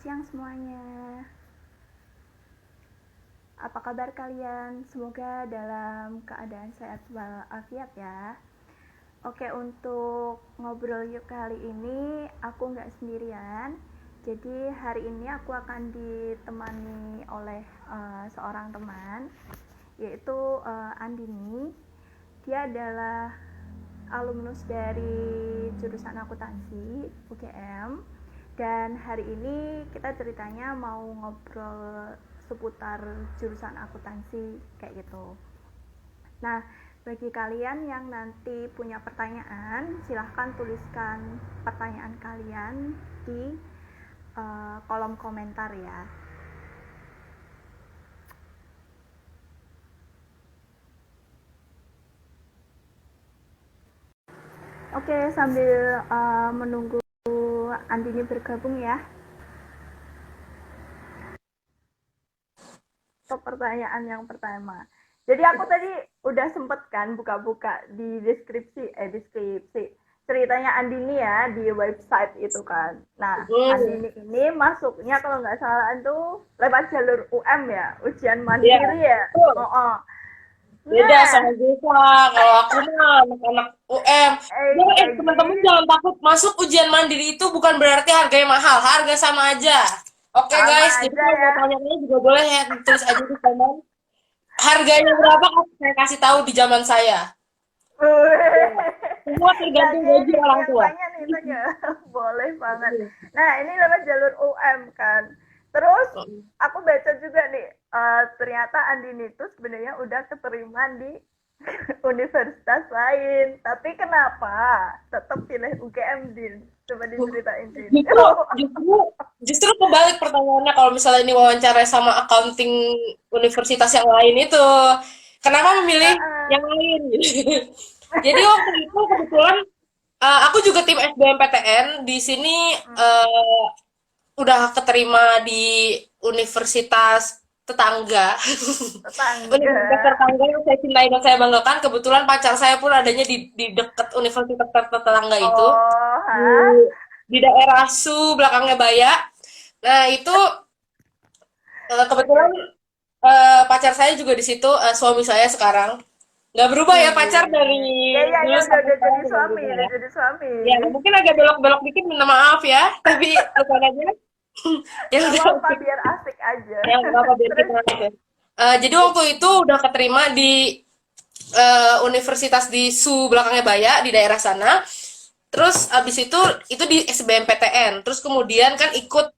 siang semuanya. Apa kabar kalian? Semoga dalam keadaan sehat walafiat ya. Oke, untuk ngobrol yuk kali ini aku nggak sendirian. Jadi hari ini aku akan ditemani oleh seorang teman, yaitu Andini. Dia adalah alumnus dari jurusan akuntansi UGM. Dan hari ini kita ceritanya mau ngobrol seputar jurusan akuntansi kayak gitu. Nah, bagi kalian yang nanti punya pertanyaan, silahkan tuliskan pertanyaan kalian di kolom komentar ya. Oke, sambil menunggu Andini bergabung ya. Ke pertanyaan yang pertama. Jadi aku tadi udah sempet kan buka-buka di deskripsi ceritanya Andini ya di website itu kan. Nah, Andini ini masuknya kalau nggak salah itu lewat jalur UM ya, ujian mandiri ya. Beda sama Desa. Kalau aku mah anak-anak UM. Teman-teman jangan takut, masuk ujian mandiri itu bukan berarti harganya mahal, harga sama aja. Oke guys, jadi kalau mau tanya-tanya juga boleh ya, tulis aja di komen. Harganya berapa saya kasih tahu di zaman saya. Semua tergantung gaji orang tua. Boleh banget. Nah, ini lewat jalur UM kan. Terus aku baca juga nih, ternyata Andini itu sebenarnya udah keterima di universitas lain. Tapi kenapa tetap pilih UGM, Din? Coba diceritain, Din. Justru kebalik pertanyaannya kalau misalnya ini wawancara sama accounting universitas yang lain itu. Kenapa memilih yang lain? Jadi waktu itu kebetulan aku juga tim SBMPTN di sini udah keterima di universitas tetangga. Universitas tetangga yang saya cintai dan saya banggakan. Kebetulan pacar saya pun adanya di dekat universitas tetangga itu. Di daerah Su, belakangnya Baya. Nah, itu kebetulan pacar saya juga di situ, suami saya sekarang. Nggak berubah ya pacar dari dulu sampai sekarang udah jadi suami. Ya, mungkin agak belok-belok dikit, minta maaf ya. Tapi lupain aja. Yang apa biar asik aja. Yang apa biar kita aja. Jadi waktu itu udah keterima di universitas di Su belakangnya Baya di daerah sana. Terus abis itu di SBMPTN. Terus kemudian kan ikut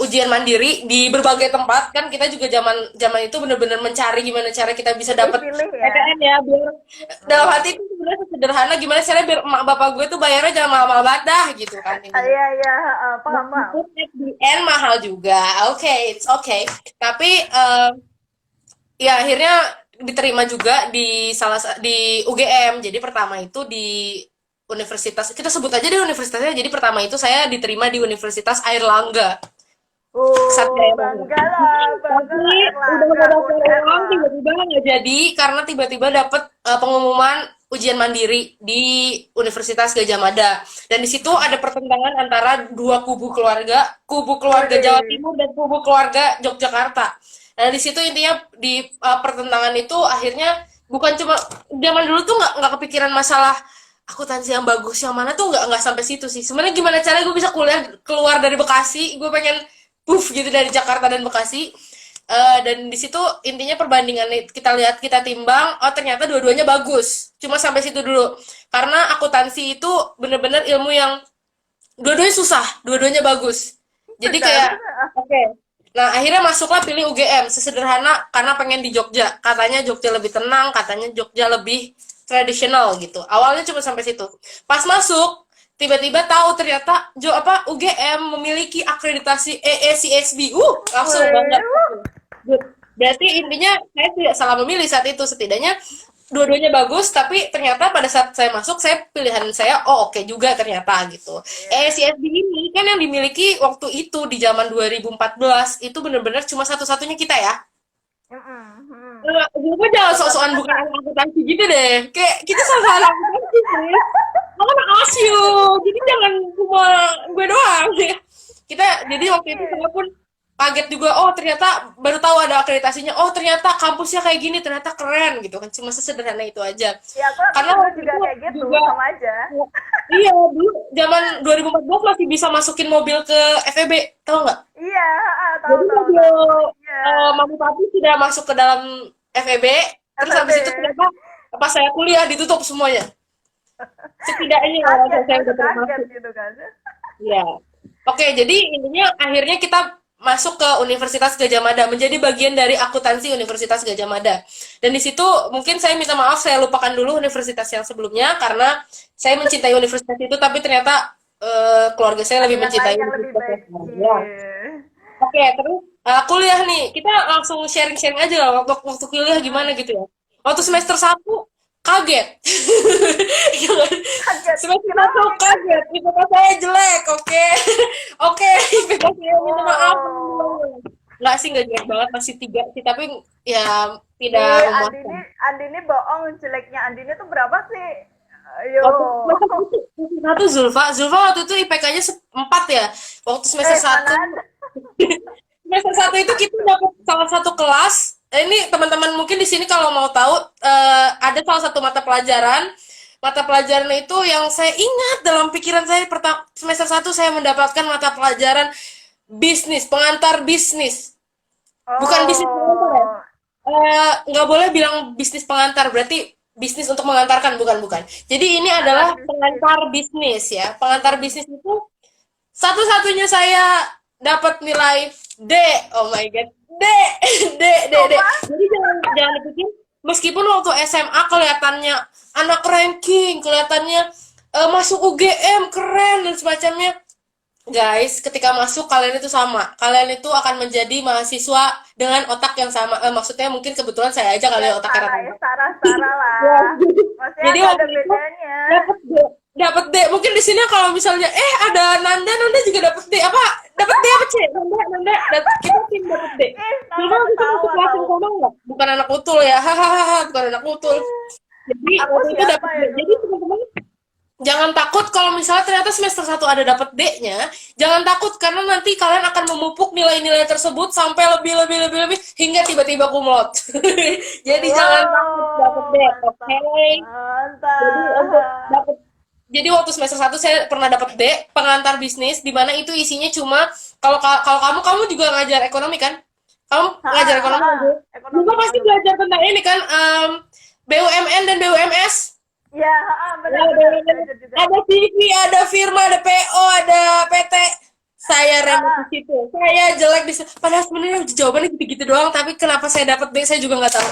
ujian mandiri di berbagai tempat. Kan kita juga zaman itu bener-bener mencari gimana cara kita bisa dapat PTN ya, biar dalam hati itu sebenarnya sederhana, gimana caranya biar emak bapak gue tuh bayarnya jangan mahal-mahal banget dah gitu kan. Iya, paham. SBM mahal juga. Oke, it's okay. Tapi ya akhirnya diterima juga di UGM. Jadi pertama itu di universitas, kita sebut aja di universitasnya. Jadi pertama itu saya diterima di Universitas Airlangga. Bangga lah. Tapi udah ulang tiba-tiba nggak jadi karena tiba-tiba dapet pengumuman ujian mandiri di Universitas Gadjah Mada. Dan di situ ada pertentangan antara dua kubu keluarga Jawa Timur dan kubu keluarga Yogyakarta. Nah di situ intinya di pertentangan itu akhirnya bukan cuma zaman dulu tuh nggak kepikiran masalah akuntansi yang bagus yang mana tuh nggak sampai situ sih. Sebenarnya gimana caranya gue bisa kuliah keluar dari Bekasi, gue pengen gitu dari Jakarta dan Bekasi. Dan di situ intinya perbandingan kita timbang, oh ternyata dua-duanya bagus. Cuma sampai situ dulu. Karena akuntansi itu bener-bener ilmu yang dua-duanya susah, dua-duanya bagus. Jadi kayak oke. Nah, akhirnya masuklah pilih UGM, sesederhana karena pengen di Jogja. Katanya Jogja lebih tenang, katanya Jogja lebih tradisional gitu. Awalnya cuma sampai situ. Pas masuk, tiba-tiba tahu ternyata UGM memiliki akreditasi EECSB. Langsung banget. Berarti intinya saya tidak salah memilih saat itu, setidaknya dua-duanya bagus, tapi ternyata pada saat saya masuk, pilihan saya oke juga ternyata gitu. EECSB ini kan yang dimiliki waktu itu di zaman 2014 itu benar-benar cuma satu-satunya kita ya. Gue jangan sok-sokan bukan akuntansi gitu deh. Kayak kita salah akuntansi sih. Aku anak ASIO, jadi jangan cuma gue doang. Jadi waktu itu saya pun kaget juga, oh ternyata baru tahu ada akreditasinya, oh ternyata kampusnya kayak gini, ternyata keren gitu kan, cuma sesederhana itu aja. Ya aku Karena waktu juga itu kayak gitu, juga, sama aja. iya dulu zaman 2014 masih bisa masukin mobil ke FEB, tahu nggak? Iya, tahu Jadi tahu mobil tahu. Iya. Mami Papi sudah masuk ke dalam FEB, terus FEB. habis itu ternyata pas saya kuliah ditutup semuanya. Setidaknya saya udah pernah Kaget masuk. gitu kan. Iya. Oke, jadi intinya akhirnya kita masuk ke Universitas Gadjah Mada, menjadi bagian dari akuntansi Universitas Gadjah Mada. Dan di situ mungkin saya minta maaf, saya lupakan dulu universitas yang sebelumnya karena saya mencintai universitas itu, tapi ternyata keluarga saya Ada lebih yang lain mencintai yang lebih universitas baik. yang sebelumnya. Iya. Oke, terus kuliah nih, kita langsung sharing-sharing aja lah waktu kuliah gimana gitu ya. Waktu semester satu kaget. Iya kan? Kaget. Semester Kenapa satu nih kaget? kaget, IPK saya jelek, oke. Oke, IPK saya minta maaf. Oh. Nggak sih, nggak jelek banget, masih 3 sih, tapi ya tidak Ih, memuaskan. Andini bohong. Jeleknya Andini tuh berapa sih? Ayo. Waktu semester satu Zulfa waktu itu IPK-nya 4 ya. Waktu semester Mana satu ada? semester satu itu kita dapat salah satu kelas. Ini teman-teman mungkin di sini kalau mau tahu, ada salah satu mata pelajaran itu yang saya ingat dalam pikiran saya, semester satu saya mendapatkan mata pelajaran bisnis, pengantar bisnis. Bukan bisnis pengantar ya. Oh. Nggak boleh bilang bisnis pengantar, berarti bisnis untuk mengantarkan, bukan. Jadi ini adalah Pengantar bisnis. pengantar bisnis ya. Pengantar bisnis itu satu-satunya saya dapat nilai D. Oh my god, D, D. Koma? Jadi jangan dipikir, meskipun waktu SMA kelihatannya anak ranking, kelihatannya masuk UGM keren dan semacamnya. Guys, ketika masuk kalian itu sama. Kalian itu akan menjadi mahasiswa dengan otak yang sama. Maksudnya mungkin kebetulan saya aja kali Ya, ya otaknya Sarah rata. ya, Sarah Ya, lah. Maksudnya jadi nggak ada waktu itu bedanya. dapat D, dapat D. Mungkin di sini kalau misalnya ada Nanda juga dapat D. Apa? Dapat D apa C? Nanda, kita tim dapat D. Ih, Cuma Nanda kita masuk ketawa kelas tahu. yang sama nggak? Bukan anak utul ya, hahaha, bukan anak utul. Jadi Aku waktu itu siapa dapat D. ya Jadi dulu? teman-teman jangan takut kalau misalnya ternyata semester satu ada dapat D-nya, jangan takut karena nanti kalian akan memupuk nilai-nilai tersebut sampai lebih hingga tiba-tiba kumlot. Jadi jangan takut dapat D, Wow, oke? mantap, Jadi untuk mantap. dapat jadi waktu semester satu saya pernah dapat D, pengantar bisnis, di mana itu isinya cuma kalau kamu juga ngajar ekonomi kan? Kamu ngajar ekonomi aja. Ekonomi, Juga pasti ekonomi. belajar tentang ini kan, BUMN dan BUMS. Ya, Ya, benar-benar belajar juga. ada TV, ada firma, ada PO, ada PT. Saya remet di situ. Saya jelek di situ. Padahal sebenarnya jawabannya gitu-gitu doang, tapi kenapa saya dapat B saya juga nggak tahu.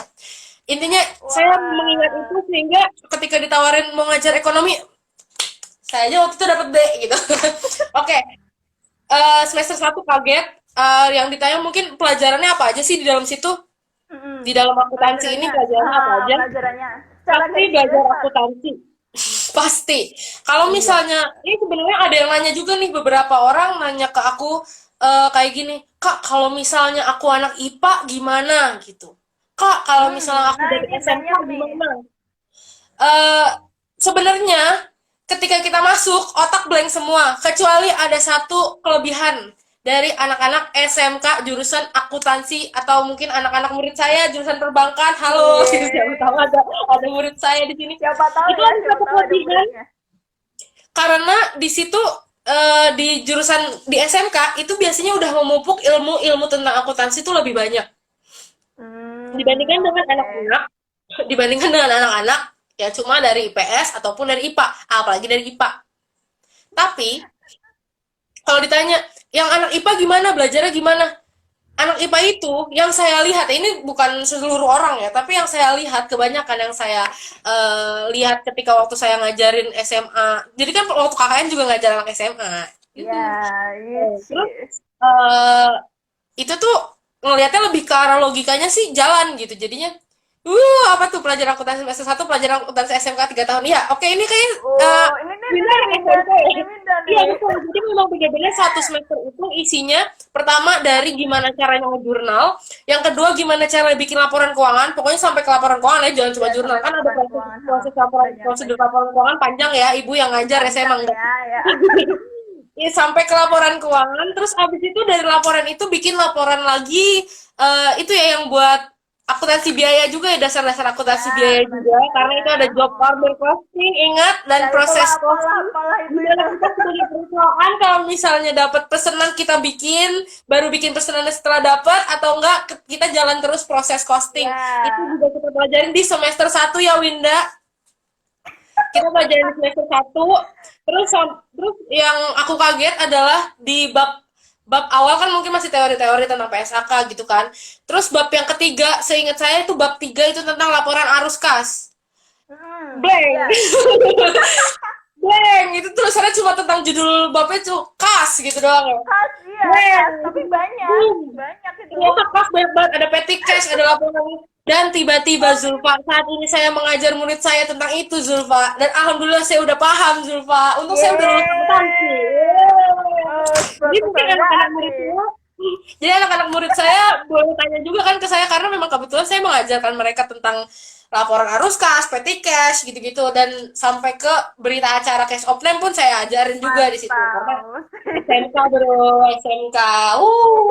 Intinya saya mengingat itu Wah, sehingga ketika ditawarin mau ngajar ekonomi, saya aja waktu itu dapat B gitu. Oke, semester satu kaget. Yang ditanya mungkin pelajarannya apa aja sih di dalam situ? mm-mm. Di dalam akuntansi ini pelajarannya apa aja? Pelajarannya. Secara Pasti garis belajar besar. akuntansi. Pasti. Kalau Iya. misalnya, ini sebenarnya ada yang nanya juga nih, beberapa orang nanya ke aku kayak gini, Kak, kalau misalnya aku anak IPA gimana gitu? Kak, kalau misalnya aku Nah dari ini SMK banyak nih. gimana? Eh Sebenarnya ketika kita masuk otak blank semua, kecuali ada satu kelebihan dari anak-anak SMK jurusan akuntansi atau mungkin anak-anak murid saya jurusan perbankan. Halo, siapa tahu ada murid saya di sini. Siapa tahu Itu ya, ada siapa satu tahu ada kelebihan muridnya. karena di situ di jurusan di SMK itu biasanya udah memupuk ilmu-ilmu tentang akuntansi itu lebih banyak dibandingkan dengan Oke. anak-anak dibandingkan dengan anak-anak ya cuma dari IPS ataupun dari IPA, apalagi dari IPA. Tapi kalau ditanya yang anak IPA gimana, belajarnya gimana? Anak IPA itu yang saya lihat, ini bukan seluruh orang ya, tapi yang saya lihat kebanyakan yang saya lihat ketika waktu saya ngajarin SMA. Jadi kan waktu KKN juga ngajar anak SMA. Gitu. Ya, iya Terus sih. eh, itu tuh ngelihatnya lebih ke arah logikanya sih jalan gitu. Jadinya apa tuh pelajaran akuntansi semester 1, pelajaran akuntansi SMK 3 tahun. Ya, oke ini kayak Ini nih, Winda anak Winda SMP nih, ya. ini Winda Iya nih. betul. Jadi memang benar-benar satu semester itu isinya pertama dari gimana caranya ngejurnal, yang kedua gimana cara bikin laporan keuangan, pokoknya sampai ke laporan keuangan ya, jangan cuma Ya, jurnal. sampai Kan ada laporan keuangan. proses laporan Banyak, prosedur banyak. laporan keuangan panjang ya, ibu yang ngajar saya emang enggak. Ya, ya. sampai ke laporan keuangan, terus abis itu dari laporan itu bikin laporan lagi, itu ya yang buat akuntansi biaya juga ya, dasar-dasar Ya, akuntansi biaya juga, akuntansi karena biaya. itu ada job order costing, ingat, dan Ya itulah proses apalah costing. apalah Di itu. dalam kita sebagai perusahaan, kalau misalnya dapat pesanan kita bikin, baru bikin pesanan setelah dapat, atau enggak kita jalan terus proses costing. Itu Ya. juga kita pelajarin di semester 1 ya, Winda. Kita pelajarin di semester 1. Terus yang aku kaget adalah di bab bab awal kan mungkin masih teori-teori tentang PSAK gitu kan. Terus bab yang ketiga, seingat saya itu bab 3 itu tentang laporan arus kas. Blank. Ya. Blank. Itu tulisannya cuma tentang judul babnya tuh kas gitu doang ya. Khas, iya, Blank. khas. Tapi banyak, Boom. banyak itu. Ternyata pas banyak banget, ada petty cash, ada laporan. Dan tiba-tiba Zulfa, saat ini saya mengajar murid saya tentang itu Zulfa. Dan alhamdulillah saya udah paham Zulfa. Untung saya udah lulus akuntansi. Oh, Jadi suatu mungkin anak-anak kebanggaan murid nih. saya, jadi anak-anak murid saya boleh tanya juga kan ke saya, karena memang kebetulan saya mengajarkan mereka tentang laporan arus kas, petty cash gitu-gitu, dan sampai ke berita acara cash of name pun saya ajarin juga di situ karena Mantap. SMK bro, SMK,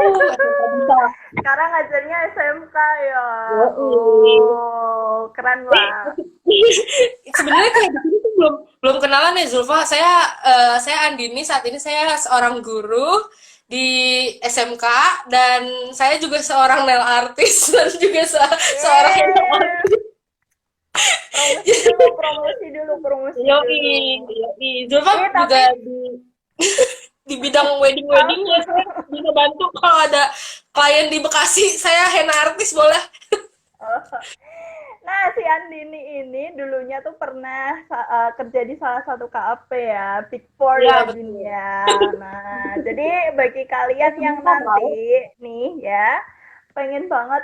SMK bisa. Sekarang ngajarnya SMK ya. Yoi. Oh, keren lah. Sebenarnya kayak di sini tuh belum belum kenalan ya Zulfa. Saya Andini, saat ini saya seorang guru di SMK, dan saya juga seorang nail artist dan juga seorang nail Yeay. artist. Promosi dulu, promosi dulu, promosi Yoi, dulu. yoi. Zulfa Tapi juga di bidang wedding ya, saya bisa bantu kalau ada klien di Bekasi, saya henna artis boleh. oh. Nah, si Andini ini dulunya tuh pernah kerja di salah satu KAP ya, Big Four Iya ya betul. Din ya. Nah, jadi bagi kalian yang Zulfa tahu. nanti nih ya, pengen banget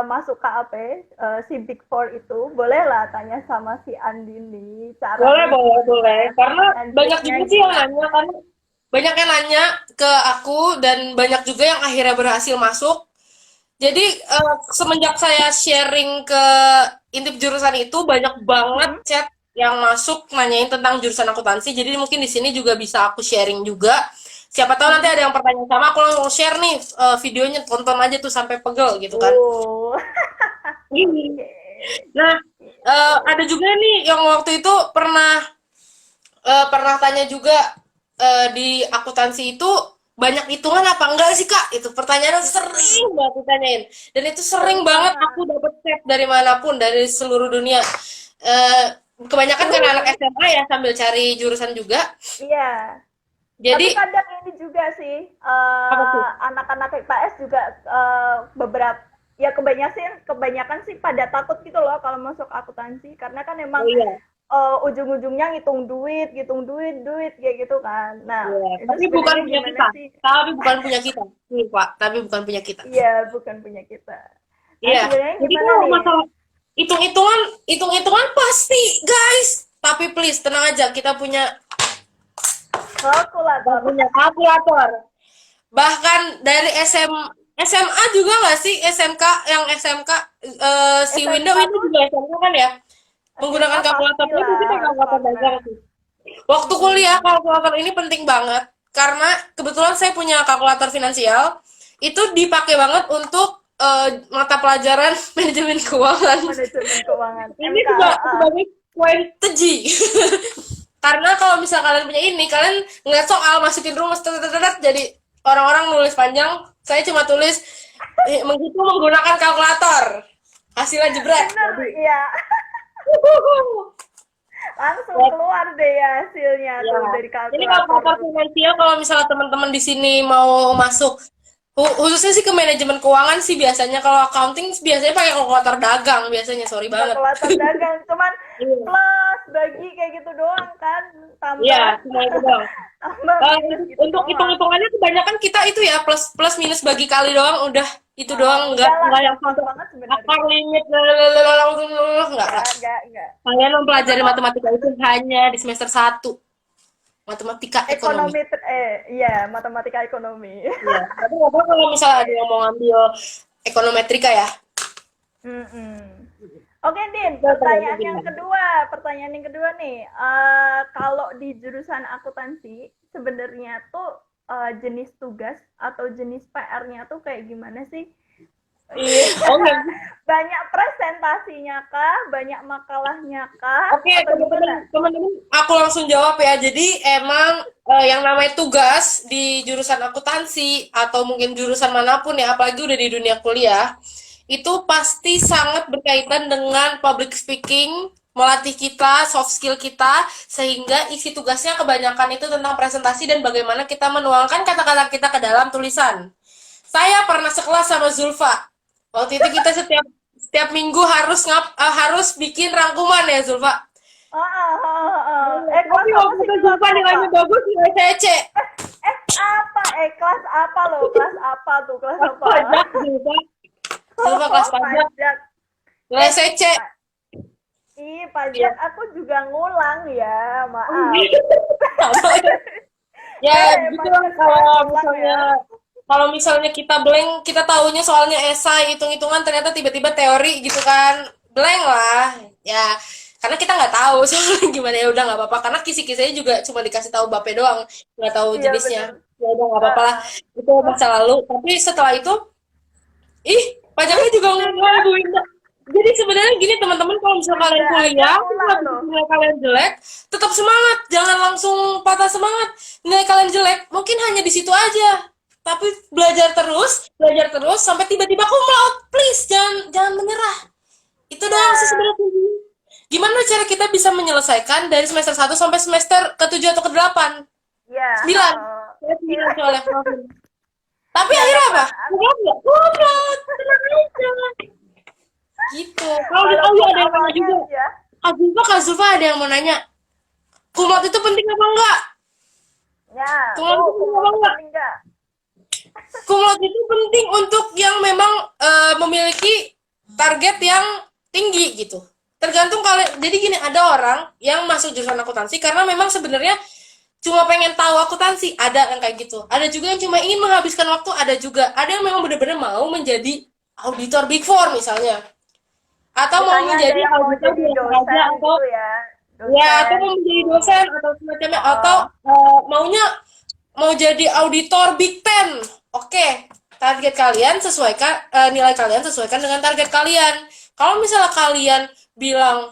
masuk KAP si Big Four itu, bolehlah tanya sama si Andini Boleh, caranya boleh, boleh. gimana Karena dan banyak triknya juga sih yang nanya gimana. kan. Banyak yang nanya ke aku dan banyak juga yang akhirnya berhasil masuk. Jadi semenjak saya sharing ke intip jurusan itu banyak banget Mm-mm. chat yang masuk nanyain tentang jurusan akuntansi. Jadi mungkin di sini juga bisa aku sharing juga. Siapa tahu nanti Mm-mm. ada yang pertanyaan sama aku, langsung share nih videonya, tonton aja tuh sampai pegel gitu kan. Oh, Ini. oke. Nah, Gitu. ada juga nih yang waktu itu pernah pernah tanya juga, di akuntansi itu banyak hitungan apa enggak sih kak? Itu pertanyaan Mm-mm. sering banget ditanyain, dan itu sering Sering banget aku banget. dapet chat dari manapun, dari seluruh dunia. Eh, Kebanyakan kan Seluruh anak dunia. SMA ya, sambil cari jurusan juga. Iya. Tapi Jadi kadang ini juga sih, apa tuh? anak-anak IPS juga beberapa ya kebanyakan sih pada takut gitu loh kalau masuk akuntansi karena kan emang Oh iya, ujung-ujungnya ngitung duit, duit kayak gitu kan. Nah, iya. itu Tapi bukan sebenarnya punya gimana kita. sih? Tapi bukan punya kita. Nih, Pak. Tapi bukan punya kita. Iya, bukan punya kita. Nah, Iya. sebenarnya Jadi gimana kalau nih? masalah hitung-hitungan pasti, guys. Tapi please tenang aja, kita Kalkulator. punya kalkulator. Bahkan dari SMA juga nggak sih, SMK, yang SMK, si Winda SMK Winda pun juga SMK kan ya, menggunakan SMK kalkulator. Tapi pastilah kita harus kalkulator pakai. dagang sih. Waktu kuliah Mm-mm. kalkulator ini penting banget karena kebetulan saya punya kalkulator finansial, itu dipakai banget untuk mata pelajaran manajemen keuangan. Manajemen keuangan. Ini MKAA. sebagai poin teji. Karena kalau misal kalian punya ini, kalian ngeliat soal, masukin rumus, jadi orang-orang nulis panjang, saya cuma tulis menghitung menggunakan kalkulator. Hasilnya jebret. Bener, Jadi, iya. Langsung ya, keluar deh ya hasilnya ya. tuh dari Jadi kalkulator. kalkulator finansial, kalau misalnya teman-teman di sini mau masuk, khususnya sih ke manajemen keuangan sih biasanya, kalau accounting biasanya pakai kalkulator dagang biasanya, sorry banget. Kalkulator dagang. Cuman Iya, plus, bagi kayak gitu doang kan. iya, Tambah, cuma itu doang. tambah minus gitu Untuk doang. hitung-hitungannya kebanyakan kita itu ya, plus plus minus bagi kali doang, udah itu doang, Enggak lah, nggak yang gampang sampai banget akar sebenarnya. limit, lalalala, nggak. Enggak. Kalian Itu mempelajari tuh matematika itu hanya di semester 1, matematika ekonomi. iya, matematika ekonomi. Iya, tapi nggak tahu kalau misalnya ada yang mau ngambil ekonometrika ya. Mm-mm. Oke, Din, Itu tergantung pertanyaan gimana. yang kedua nih, kalau di jurusan akuntansi, sebenarnya tuh jenis tugas atau jenis PR-nya tuh kayak gimana sih? Iya. Oh enggak. Banyak presentasinya kah? Banyak makalahnya kah? Oke, Atau teman-teman, gimana? teman-teman, aku langsung jawab ya. Jadi emang yang namanya tugas di jurusan akuntansi atau mungkin jurusan manapun ya, apalagi udah di dunia kuliah, itu pasti sangat berkaitan dengan public speaking, melatih kita, soft skill kita, sehingga isi tugasnya kebanyakan itu tentang presentasi dan bagaimana kita menuangkan kata-kata kita ke dalam tulisan. Saya pernah sekelas sama Zulfa. Waktu itu kita setiap minggu harus bikin rangkuman ya Zulfa. Kelas Tapi apa waktu sih? itu Kelas Zulfa apa? nilainya bagus, nilai saya C. Apa? Kelas apa loh? Kelas apa tuh? Kelas Kelas apa? pajak Zulfa. Zulfa kelas pajak, Pajak. nilai saya C. Ih, Iya. pajak aku juga ngulang ya, maaf. Ya, gitu lah Pajak kalau saya ngulang misalnya ya. kalau misalnya kita blank, kita taunya soalnya esai, hitung-hitungan ternyata tiba-tiba teori gitu kan. Blank lah. Ya, karena kita nggak tahu soalnya gimana ya udah nggak apa-apa karena kisi-kisinya juga cuma dikasih tahu bape doang, nggak tahu Iya jenisnya. bener. Ya udah nggak apa-apa lah. Heeh. Itu masa lalu. Tapi setelah itu, ih, pajaknya juga ngulang Bu Indah. Jadi sebenarnya gini teman-teman, kalau misalnya kalian Bunda aja kuliah, terus ngulang habis loh. itu nilai kalian jelek, tetap semangat, jangan langsung patah semangat. Nilai kalian jelek, mungkin hanya di situ aja. Tapi belajar terus sampai tiba-tiba cum laude. Please, jangan jangan menyerah. Itu doang sih Nah, sebenarnya kuncinya. Gimana cara kita bisa menyelesaikan dari semester 1 sampai semester ke-7 atau ke-8? ya, 9. Saya 9 soalnya. Tapi ya akhirnya apa? teman Cum laude nggak? Cum laude. Tenang aja. Gitu. Kalau di tahu walaupun ada yang nanya awalnya juga. ya, Kak Zulfa ada yang mau nanya. Cum laude itu penting apa enggak? ya, Cum laude itu cum penting apa laude enggak? penting nggak? Cum laude itu penting untuk yang memang memiliki target yang tinggi gitu. Tergantung kalian. Jadi gini, ada orang yang masuk jurusan akuntansi karena memang sebenarnya cuma pengen tahu akuntansi, ada yang kayak gitu. Ada juga yang cuma ingin menghabiskan waktu, ada juga. Ada yang memang benar-benar mau menjadi auditor Big Four misalnya. Atau mau Misalnya ada menjadi yang mau auditor jadi biasa aja dosen atau gitu ya, ya atau dosen mau menjadi gitu. dosen atau semacamnya atau Oh, maunya mau jadi auditor Big Ten. Oke, target kalian sesuaikan nilai kalian sesuaikan dengan target kalian. Kalau misalnya kalian bilang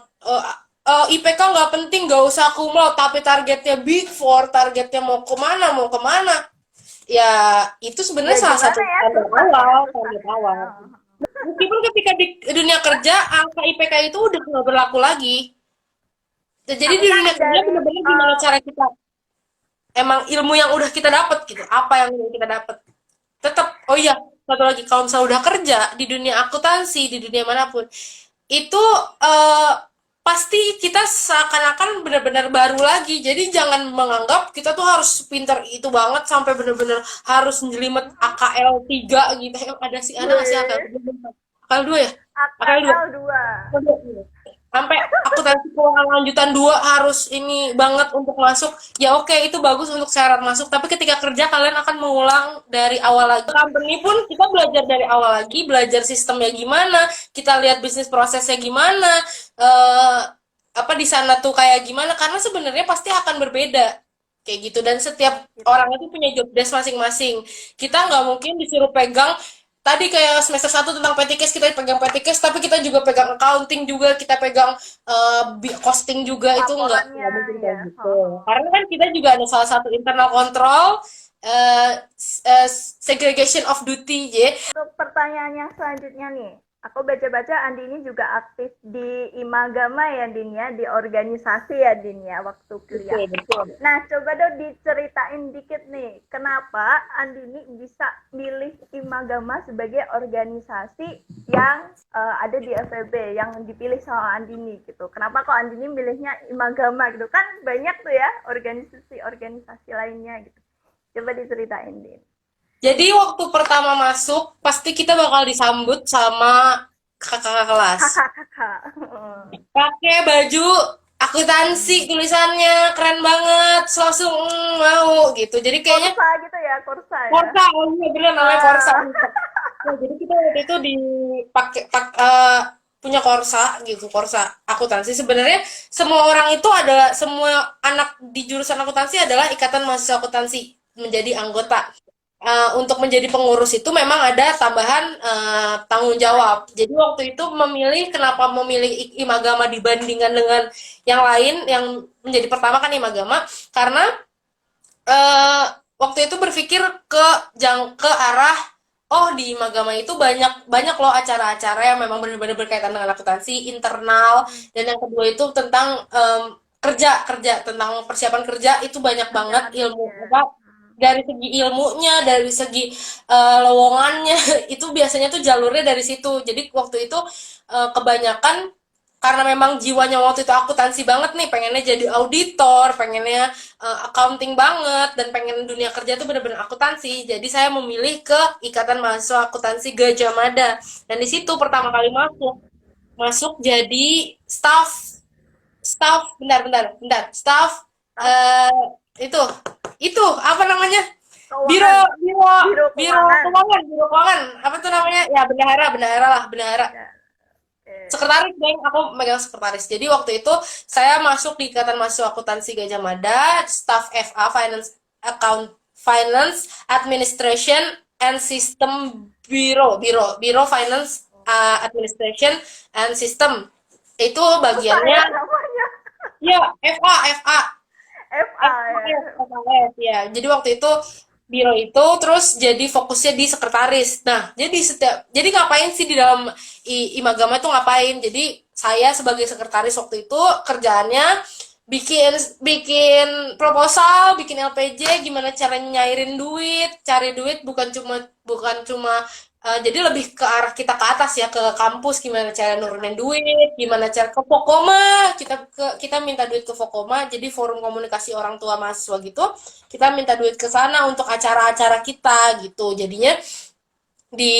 IPK nggak penting, nggak usah cum laude, tapi targetnya Big Four, targetnya mau kemana, ya itu ya sebenarnya salah gimana satu ya, tanda susah ya, awal, susah. tanda awal. Meskipun ketika di dunia kerja angka IPK itu udah nggak berlaku lagi. Jadi Tapi di kan dunia kerja dari benar-benar gimana cara kita emang ilmu yang udah kita dapat gitu, apa yang udah kita dapat. Tetap, oh iya, satu lagi kalau misalnya udah kerja di dunia akuntansi, di dunia manapun, itu eh, pasti kita seakan-akan benar-benar baru lagi. Jadi jangan menganggap kita tuh harus pinter itu banget sampai benar-benar harus njelimet AKL 3 gitu. Ada nggak sih AKL Wih, 3? AKL 2 ya? AKL 2. AKL 2. Sampai akuntansi keuangan lanjutan 2 harus ini banget untuk masuk. Ya oke, itu bagus untuk syarat masuk, tapi ketika kerja kalian akan mengulang dari awal lagi. Company pun kita belajar dari awal lagi, belajar sistemnya gimana, kita lihat bisnis prosesnya gimana, eh, apa di sana tuh kayak gimana, karena sebenarnya pasti akan berbeda kayak gitu, dan setiap orang itu punya job desk masing-masing. Kita nggak mungkin disuruh pegang tadi kayak semester 1 tentang PTKes, kita pegang PTKes, tapi kita juga pegang accounting juga, kita pegang costing juga, itu Laporannya nggak mungkin kayak ya. gitu. Karena kan kita juga ada salah satu internal control, segregation of duty, ya. Untuk pertanyaan yang selanjutnya nih, aku baca-baca Andini juga aktif di Imagama ya Din ya, di organisasi ya Din ya waktu kuliah. Betul. Nah, coba dong diceritain dikit nih, kenapa Andini bisa milih Imagama sebagai organisasi yang ada di FEB, yang dipilih sama Andini gitu. Kenapa kok Andini milihnya Imagama gitu? Kan banyak tuh ya organisasi-organisasi lainnya gitu. Coba diceritain Din. Jadi waktu pertama masuk, pasti kita bakal disambut sama kakak kelas. Kakak-kakak. Pakai baju akuntansi, tulisannya keren banget, langsung mau gitu. Jadi kayaknya Korsa gitu ya, Korsa ya. Korsa, oh iya bener namanya Korsa. Nah, jadi kita waktu itu punya korsa gitu, korsa akuntansi. Sebenarnya semua orang itu adalah, semua anak di jurusan akuntansi adalah ikatan mahasiswa akuntansi menjadi anggota. Untuk menjadi pengurus itu memang ada tambahan tanggung jawab. Jadi waktu itu memilih, kenapa memilih Imagama dibandingkan dengan yang lain, yang menjadi pertama kan Imagama, karena eh, waktu itu berpikir ke arah, oh di Magama itu banyak banyak loh acara-acara yang memang benar-benar berkaitan dengan akuntansi internal, Hmm. dan yang kedua itu tentang kerja kerja tentang persiapan kerja, itu banyak banget Kerjaan ilmu ya. apa, Hmm. dari segi ilmunya, dari segi lowongannya itu biasanya tuh jalurnya dari situ. Jadi waktu itu kebanyakan karena memang jiwanya waktu itu akuntansi banget nih, pengennya jadi auditor, pengennya accounting banget, dan pengen dunia kerja tuh bener-bener akuntansi. Jadi saya memilih ke Ikatan Mahasiswa Akuntansi Gajah Mada, dan di situ pertama kali masuk masuk jadi staff staff bentar staff, Staff eh itu itu apa namanya, biro keuangan, biro biro keuangan. biro keuangan apa tuh namanya ya, bendahara bendahara lah, bendahara, Ya, oke. sekretaris, Bang. Aku megang sekretaris. Jadi waktu itu saya masuk di Ikatan Mahasiswa Akuntansi Gajah Mada, staff FA, Finance Administration and System Biro Finance, Administration and System. Itu Susah ya bagiannya namanya. ya, FA FA ya. FAS ya. Jadi waktu itu biro itu terus jadi fokusnya di sekretaris. Nah, jadi ngapain sih di dalam Imagama itu ngapain? Jadi saya sebagai sekretaris waktu itu kerjaannya bikin bikin proposal, bikin LPJ, gimana caranya nyairin duit, cari duit, bukan cuma jadi lebih ke arah kita ke atas ya, ke kampus, gimana cara nurunin duit, gimana cara ke Fokoma, kita minta duit ke Fokoma, jadi forum komunikasi orang tua mahasiswa gitu, kita minta duit ke sana untuk acara-acara kita gitu. Jadinya di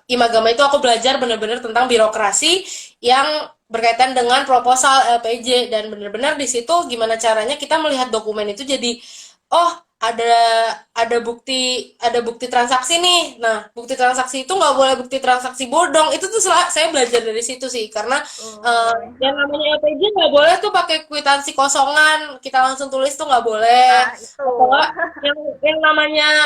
Imagama itu aku belajar benar-benar tentang birokrasi yang berkaitan dengan proposal LPJ, dan benar-benar di situ gimana caranya kita melihat dokumen itu jadi, oh ada ada bukti transaksi nih. Nah, bukti transaksi itu nggak boleh bukti transaksi bodong. Itu tuh saya belajar dari situ sih, karena Oh, yang namanya LPJ nggak boleh tuh pakai kwitansi kosongan, kita langsung tulis tuh nggak boleh. nah itu. Atau nggak,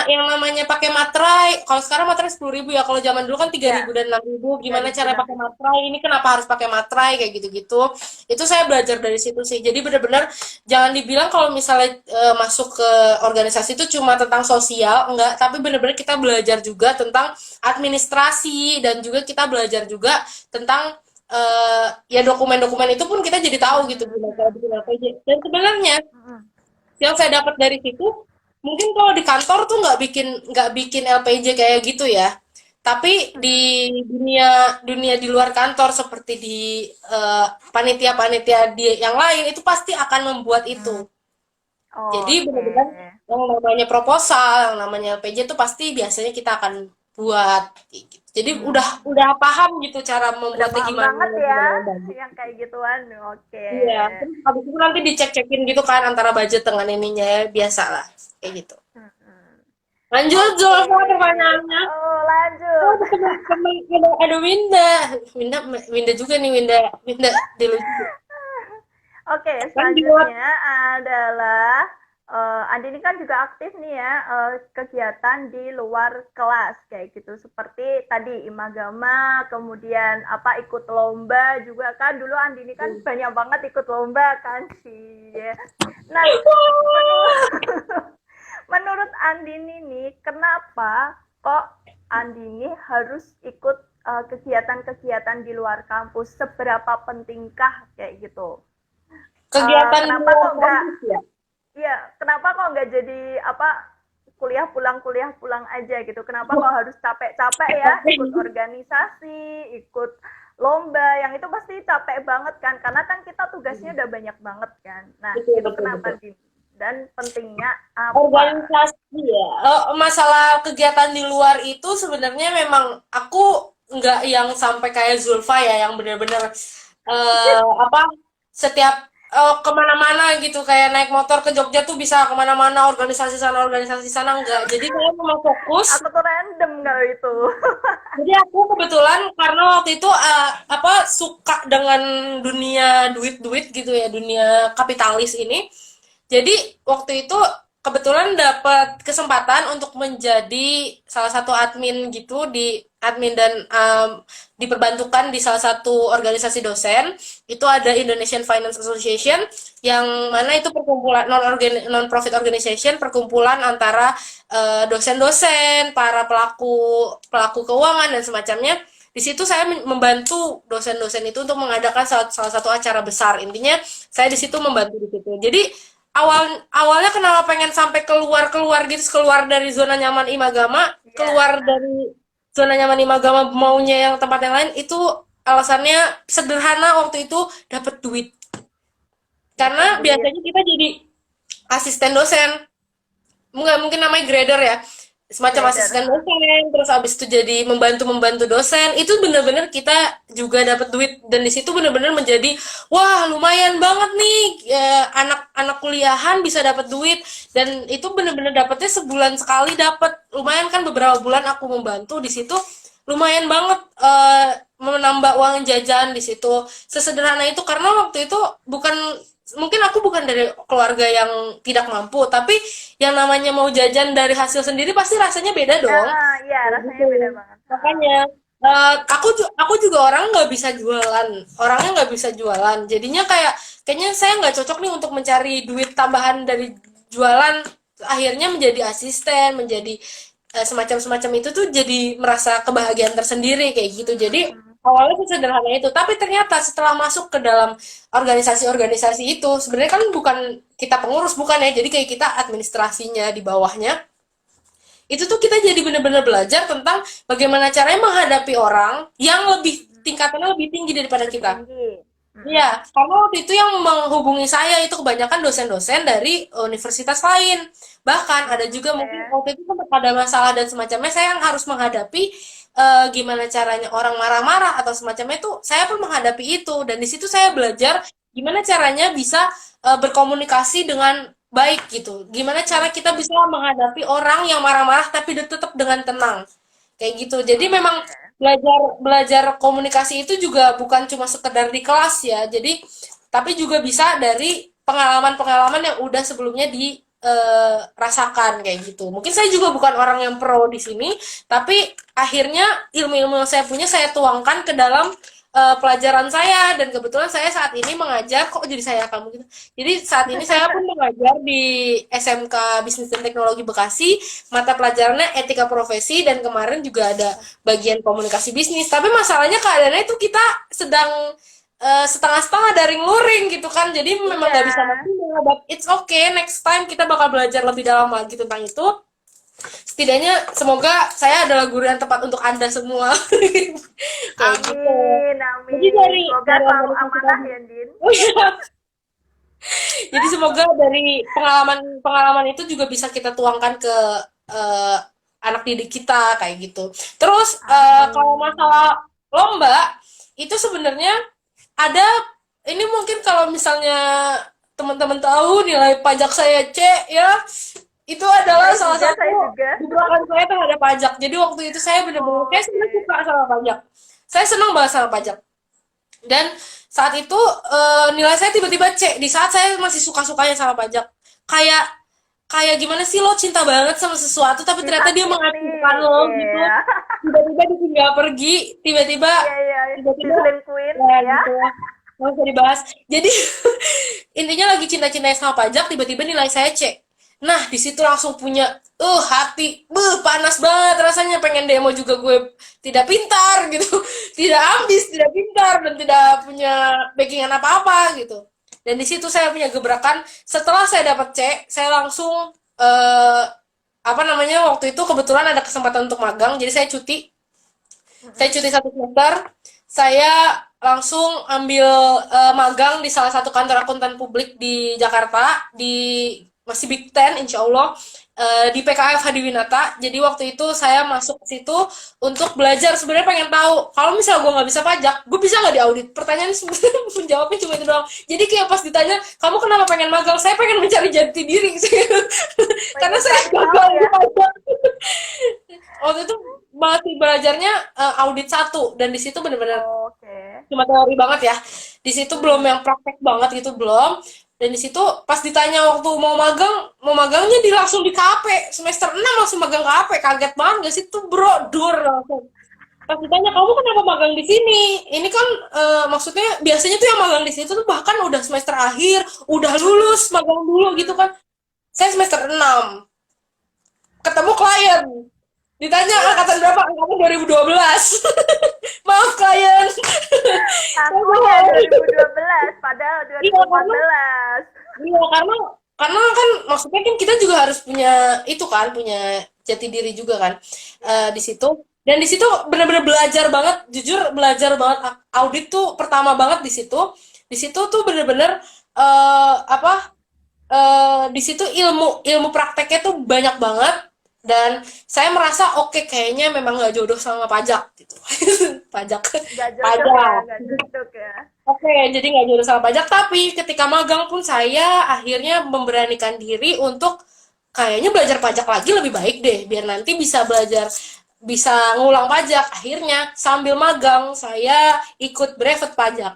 yang namanya pakai materai. Kalau sekarang materai 10.000 ya. Kalau zaman dulu kan 3.000 Ya, dan 6.000. Gimana 3.000 cara pakai 6.000. materai? Ini kenapa harus pakai materai kayak gitu-gitu? Itu saya belajar dari situ sih. Jadi benar-benar jangan dibilang kalau misalnya masuk ke organisasi itu cuma tentang sosial, enggak. Tapi benar-benar kita belajar juga tentang administrasi, dan juga kita belajar juga tentang ya dokumen-dokumen itu pun kita jadi tahu gitu gimana cara bikin LPJ. Dan sebenarnya yang saya dapat dari situ, mungkin kalau di kantor tuh nggak bikin LPJ kayak gitu ya, tapi di dunia dunia di luar kantor seperti di panitia-panitia di yang lain itu pasti akan membuat itu. Jadi Oke. benar-benar yang namanya proposal, yang namanya LPJ itu pasti biasanya kita akan buat kayak gitu. Jadi Hmm. udah paham gitu cara Udah membuatnya paham gimana, banget ya gimana yang bagus. yang kayak gituan. Oke. Iya, terus habis itu nanti dicek-cekin gitu kan antara budget dengan ininya ya, biasa lah kayak gitu. Mm-mm. Lanjut Oke. Zulfa pertanyaannya. Oh, Oh, lanjut. ada teman ada Winda. Winda Winda juga nih, Winda di lucu. Oke, Lanjut. selanjutnya adalah Andi ini kan juga aktif nih ya, kegiatan di luar kelas kayak gitu. Seperti tadi Imagama, kemudian apa ikut lomba juga kan. Dulu Andi ini kan banyak banget ikut lomba kan sih. Nah, menurut menurut Andini nih, kenapa kok Andini harus ikut kegiatan-kegiatan di luar kampus? Seberapa pentingkah kayak gitu? Kegiatan di Kenapa luar kok nggak? kampus ya. Iya, kenapa kok nggak jadi apa kuliah pulang aja gitu? Kenapa kok harus capek-capek ya ikut organisasi, ikut lomba, yang itu pasti capek banget kan? Karena kan kita tugasnya udah banyak banget kan. Nah, Betul, itu betul, betul. kenapa Din? Dan pentingnya apa? Organisasi ya. Masalah kegiatan di luar itu sebenarnya memang aku nggak yang sampai kayak Zulfa ya, yang benar-benar apa, setiap kemana-mana gitu, kayak naik motor ke Jogja tuh bisa kemana-mana, organisasi sana enggak. Jadi saya memang fokus. Aku tuh random kalau itu. Jadi aku kebetulan karena waktu itu apa suka dengan dunia duit-duit gitu ya, dunia kapitalis ini. Jadi waktu itu kebetulan dapat kesempatan untuk menjadi salah satu admin gitu di admin dan diperbantukan di salah satu organisasi dosen. Itu ada Indonesian Finance Association yang mana itu perkumpulan non profit organization, perkumpulan antara dosen-dosen, para pelaku pelaku keuangan dan semacamnya. Di situ saya membantu dosen-dosen itu untuk mengadakan salah satu acara besar. Intinya saya di situ membantu di situ. Jadi awalnya kenapa pengen sampai keluar gitu, keluar dari zona nyaman Imagama, Iya. keluar dari zona nyaman Imagama maunya yang tempat yang lain, itu alasannya sederhana, waktu itu dapat duit. Dapat Karena duit. biasanya kita jadi asisten dosen, nggak mungkin namanya grader ya, semacam Grader. asisten dosen, terus habis itu jadi membantu dosen, itu bener-bener kita juga dapat duit, dan di situ bener-bener menjadi wah lumayan banget nih, anak-anak kuliahan bisa dapat duit, dan itu bener-bener dapetnya sebulan sekali dapat, lumayan kan, beberapa bulan aku membantu di situ, lumayan banget menambah uang jajan di situ, sesederhana itu. Karena waktu itu bukan, mungkin aku bukan dari keluarga yang tidak mampu, tapi yang namanya mau jajan dari hasil sendiri pasti rasanya beda dong. Iya, Kayak rasanya gitu. beda banget. Makanya aku juga orang nggak bisa jualan, orangnya nggak bisa jualan. Jadinya kayaknya saya nggak cocok nih untuk mencari duit tambahan dari jualan. Akhirnya menjadi asisten, menjadi semacam-semacam itu tuh jadi merasa kebahagiaan tersendiri kayak gitu. Jadi Hmm. awalnya sih sederhana itu, tapi ternyata setelah masuk ke dalam organisasi-organisasi itu, sebenarnya kan bukan kita pengurus, bukan ya, jadi kayak kita administrasinya di bawahnya, itu tuh kita jadi benar-benar belajar tentang bagaimana caranya menghadapi orang yang lebih tingkatannya lebih tinggi daripada Lebih kita. tinggi. Iya, karena waktu itu yang menghubungi saya itu kebanyakan dosen-dosen dari universitas lain. Bahkan ada juga Oke. mungkin waktu itu sempat ada masalah dan semacamnya, saya yang harus menghadapi gimana caranya orang marah-marah atau semacamnya itu, saya pun menghadapi itu. Dan di situ saya belajar gimana caranya bisa berkomunikasi dengan baik gitu. Gimana cara kita bisa menghadapi orang yang marah-marah tapi tetap dengan tenang. Kayak gitu. Jadi memang Oke. belajar belajar komunikasi itu juga bukan cuma sekedar di kelas ya. Jadi tapi juga bisa dari pengalaman-pengalaman yang udah sebelumnya dirasakan kayak gitu. Mungkin saya juga bukan orang yang pro di sini, tapi akhirnya ilmu-ilmu yang saya punya saya tuangkan ke dalam pelajaran saya, dan kebetulan saya saat ini mengajar, kok jadi saya kamu gitu. Jadi saat ini saya pun mengajar di SMK Bisnis dan Teknologi Bekasi, mata pelajarannya etika profesi, dan kemarin juga ada bagian komunikasi bisnis. Tapi masalahnya keadaannya itu kita sedang setengah-setengah daring luring gitu kan, jadi memang Iya. nggak bisa maksimal, but it's okay, next time kita bakal belajar lebih dalam lagi tentang itu. Setidaknya semoga saya adalah guru yang tepat untuk Anda semua. Kayak gitu. Amin, Jadi amin. Semoga dari selalu organisasi amanah tadi. ya, Din. Oh iya. Jadi semoga dari pengalaman-pengalaman itu juga bisa kita tuangkan ke eh, anak didik kita kayak gitu. Terus kalau Amin. masalah lomba itu sebenarnya ada, ini mungkin kalau misalnya teman-teman tahu nilai pajak saya C ya, itu adalah salah satu Saya juga. gebrakan saya terhadap pajak. Jadi waktu itu saya benar-benar kayak Oke. sebenarnya suka sama pajak. Saya senang banget sama pajak. Dan saat itu nilai saya tiba-tiba C di saat saya masih suka-sukanya sama pajak. Kayak kayak gimana sih, lo cinta banget sama sesuatu tapi ternyata dia Disakiti. mengacaukan lo gitu. Iya. Tiba-tiba ditinggal pergi, tiba-tiba Iya, iya. tiba-tiba Diselingkuin ya ya. gitu. Nggak usah dibahas. Jadi intinya lagi cinta-cintanya sama pajak, tiba-tiba nilai saya C. Nah, di situ langsung punya hati, panas banget rasanya, pengen demo juga, gue tidak pintar gitu, tidak ambis, tidak pintar, dan tidak punya backingan apa-apa gitu. Dan di situ saya punya gebrakan. Setelah saya dapat C, saya langsung apa namanya, waktu itu kebetulan ada kesempatan untuk magang, jadi saya cuti 1 semester, saya langsung ambil magang di salah satu kantor akuntan publik di Jakarta, di masih Big Ten, insya Allah, di PKF Hadiwinata. Jadi waktu itu saya masuk ke situ untuk belajar. Sebenarnya pengen tahu, kalau misalnya gue nggak bisa pajak, gue bisa nggak diaudit? Pertanyaan sebenarnya menjawabnya cuma itu doang. Jadi kayak pas ditanya, kamu kenapa pengen magang? Saya pengen mencari jati diri. Karena Pengen saya cari tahu gagal di ya. pajak. Waktu itu masih belajarnya audit satu, dan di situ bener-bener Oke. cuma teori banget ya. Di situ belum Hmm. yang praktek banget gitu, belum. Dan di situ pas ditanya waktu mau magangnya langsung di KP. Semester 6 langsung magang KP. Kaget banget gak sih tuh, bro? Dur langsung. Pas ditanya, kamu kenapa magang di sini? Ini kan maksudnya biasanya tuh yang magang di situ tuh bahkan udah semester akhir, udah lulus magang dulu gitu Hmm. kan. Saya semester 6 ketemu klien. Ditanya Iya. angkatan berapa? Angkatan 2012. Maaf klien. Saya Akunya bohong. 2012, padahal Iya karena 2014. karena kan maksudnya kan kita juga harus punya itu kan, punya jati diri juga kan, Ya. di situ. Dan di situ benar-benar belajar banget, jujur belajar banget. Audit tuh pertama banget di situ. Di situ tuh benar-benar apa, di situ ilmu ilmu prakteknya tuh banyak banget. Dan saya merasa oke, kayaknya memang nggak jodoh sama pajak gitu. Pajak, Nggak jodoh ya, pajak. nggak jodoh ya. Oke, jadi nggak jodoh sama pajak, tapi ketika magang pun saya akhirnya memberanikan diri untuk kayaknya belajar pajak lagi lebih baik deh, biar nanti bisa belajar, bisa ngulang pajak. Akhirnya sambil magang saya ikut brevet pajak.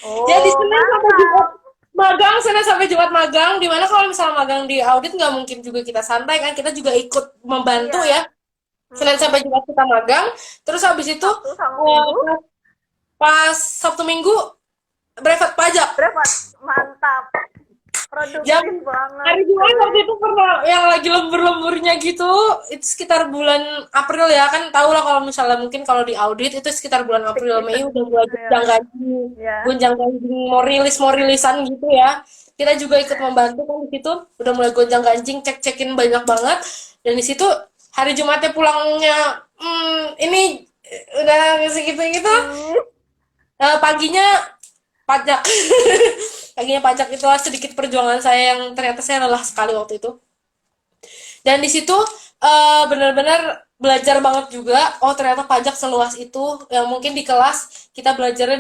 Jadi Oh, Senin sampai Jumat mantap. magang, Senin sampai Jumat magang. Dimana kalau misalnya magang di audit nggak mungkin juga kita santai kan, kita juga ikut membantu Iya. ya. Senin Hmm. sampai Jumat kita magang, terus habis itu Sabtu sama Minggu pas Sabtu Minggu brevet pajak. berapa? Mantap. Jam Produktif banget, hari Jumat cuy. waktu itu pernah yang lagi lembur-lemburnya gitu, itu sekitar bulan April ya, kan tau lah kalau misalnya mungkin kalau di audit itu sekitar bulan Peak April Mei season. udah mulai Ya. Ya. gonjang ganjing mau rilisan gitu ya. Kita juga ikut membantu kan di situ, udah mulai gonjang ganjing, cek-cekin banyak banget. Dan di situ hari Jumatnya pulangnya, ini udah segitu gitu. Hmm. Paginya pajak. Paginya pajak itu sedikit perjuangan saya yang ternyata saya lelah sekali waktu itu. Dan di situ benar-benar belajar banget juga. Oh ternyata pajak seluas itu. Yang mungkin di kelas kita belajarnya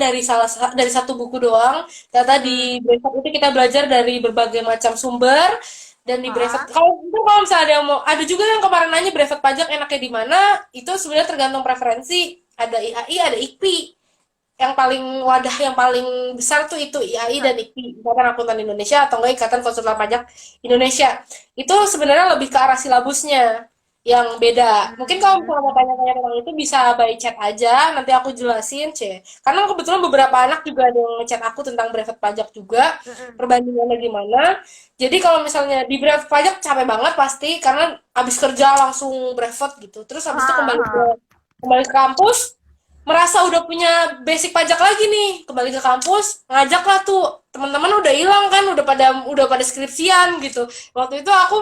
dari satu buku doang. Ternyata Hmm. di brevet itu kita belajar dari berbagai macam sumber. Dan di brevet, Ah. kalau misalnya ada yang mau, ada juga yang kemarin nanya brevet pajak enaknya di mana. Itu sebenarnya tergantung preferensi. Ada IAI, ada IKPI. Yang paling wadah yang paling besar tuh itu IAI dan IKPI, Ikatan Akuntan Indonesia, atau enggak Ikatan Konsultan Pajak Indonesia. Itu sebenarnya lebih ke arah silabusnya yang beda. Mungkin kalau Hmm. misalnya mau tanya-tanya tentang itu bisa by chat aja, nanti aku jelasin, C. Karena kebetulan beberapa anak juga ada yang ngechat aku tentang brevet pajak juga, Hmm. perbandingannya gimana. Jadi kalau misalnya di brevet pajak capek banget pasti, karena abis kerja langsung brevet gitu. Terus habis itu Ah, ah. kembali ke kampus, merasa udah punya basic pajak lagi nih, kembali ke kampus, ngajaklah tuh teman-teman udah hilang kan, udah pada skripsian gitu. Waktu itu aku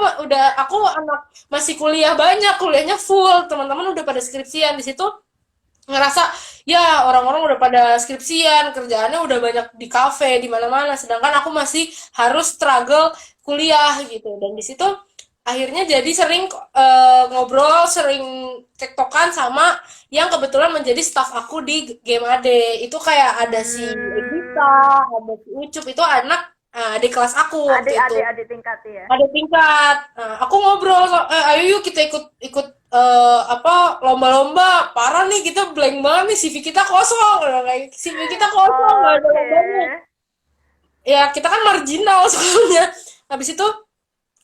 anak masih kuliah, banyak kuliahnya full, teman-teman udah pada skripsian. Di situ ngerasa ya orang-orang udah pada skripsian, kerjaannya udah banyak di kafe di mana-mana, sedangkan aku masih harus struggle kuliah gitu. Dan di situ akhirnya jadi sering ngobrol, sering tektokan sama yang kebetulan menjadi staff aku di Game AD. Itu kayak ada si Hmm. Egita, ada si Ucup, itu anak adik kelas aku Adik, waktu itu. adik, adik tingkat ya. Ada tingkat. Nah, aku ngobrol, ayo yuk kita ikut ikut apa, lomba-lomba. Parah nih, kita blank banget nih, CV kita kosong. Kayak CV kita kosong, nggak ada Oke. lombanya. Ya kita kan marginal soalnya. Habis itu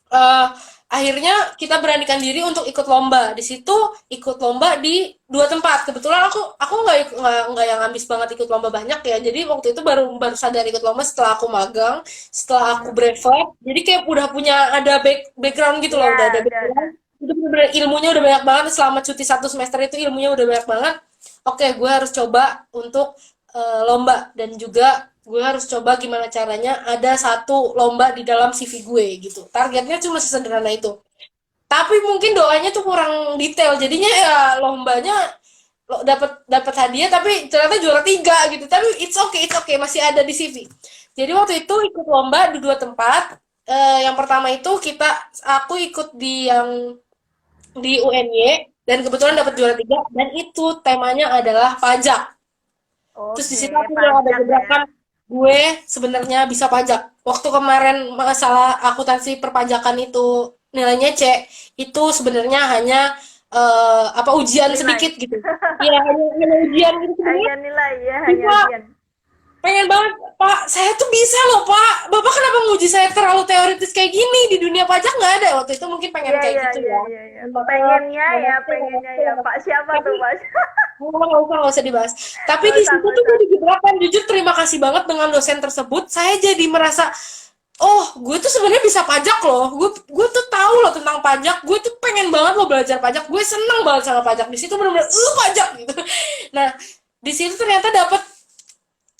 eh, akhirnya kita beranikan diri untuk ikut lomba. Di situ ikut lomba di dua tempat. Kebetulan aku nggak yang ambis banget ikut lomba banyak ya. Jadi waktu itu baru baru sadar ikut lomba setelah aku magang, setelah aku Hmm. brevet. Jadi kayak udah punya ada background gitu Iya, loh, udah ada ada. background. Itu bener-bener ilmunya udah banyak banget. Selama cuti satu semester itu ilmunya udah banyak banget. Oke, gue harus coba untuk lomba, dan juga gue harus coba gimana caranya ada satu lomba di dalam CV gue gitu. Targetnya cuma sesederhana itu. Tapi mungkin doanya tuh kurang detail. Jadinya ya lombanya dapat dapat hadiah tapi ternyata juara tiga gitu. Tapi it's okay, masih ada di CV. Jadi waktu itu ikut lomba di dua tempat. yang pertama itu aku ikut di UNY dan kebetulan dapat juara 3 dan itu temanya adalah pajak. Terus di Oke, situ aku mulai ada pajak ya. gebrakan gue sebenarnya bisa pajak. Waktu kemarin masalah akuntansi perpajakan itu nilainya C, itu sebenarnya hanya apa ujian Nilai. sedikit gitu. Iya, hanya ujian gitu sebenarnya Hanya nilai ya, hanya bisa. ujian. Pengen banget, Pak. Saya tuh bisa loh, Pak. Bapak kenapa nguji saya terlalu teoritis kayak gini? Di dunia pajak nggak ada. Waktu itu mungkin pengen Iya, kayak iya, gitu iya, ya. iya, iya. Maaf, Pengennya ya. Pak siapa Tapi tuh, Pak? nggak usah dibahas. Tapi Nggak di usah, situ nggak tuh gue usah. digebrakan. Jujur terima kasih banget dengan dosen tersebut. Saya jadi merasa, oh, gue tuh sebenarnya bisa pajak loh. Gue tuh tahu loh tentang pajak. Gue tuh pengen banget loh belajar pajak. Gue seneng banget sama pajak. Di situ benar-benar pajak gitu. Nah, di situ ternyata dapat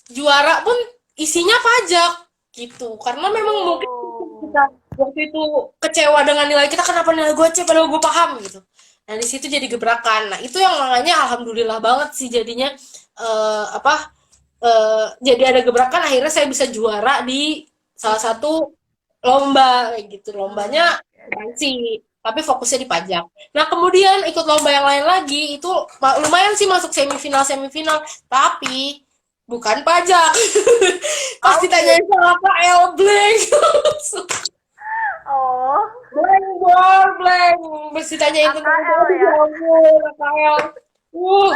juara pun isinya pajak gitu. Karena memang mungkin kita Oh. waktu itu kecewa dengan nilai kita, kenapa nilai gue C padahal gue paham gitu. Nah di situ jadi gebrakan. Nah itu yang makanya alhamdulillah banget sih jadinya jadi ada gebrakan akhirnya saya bisa juara di salah satu lomba kayak gitu. Hmm. Lombanya sih tapi fokusnya di pajak. Nah kemudian ikut lomba yang lain lagi itu lumayan sih masuk semifinal semifinal tapi bukan pajak. Pas Apa? ditanyain sama Kak El blank. Oh, Blank. Mesti ditanyain tentang itu, AKL aduh ya ya. ampun, Kak El. Uh,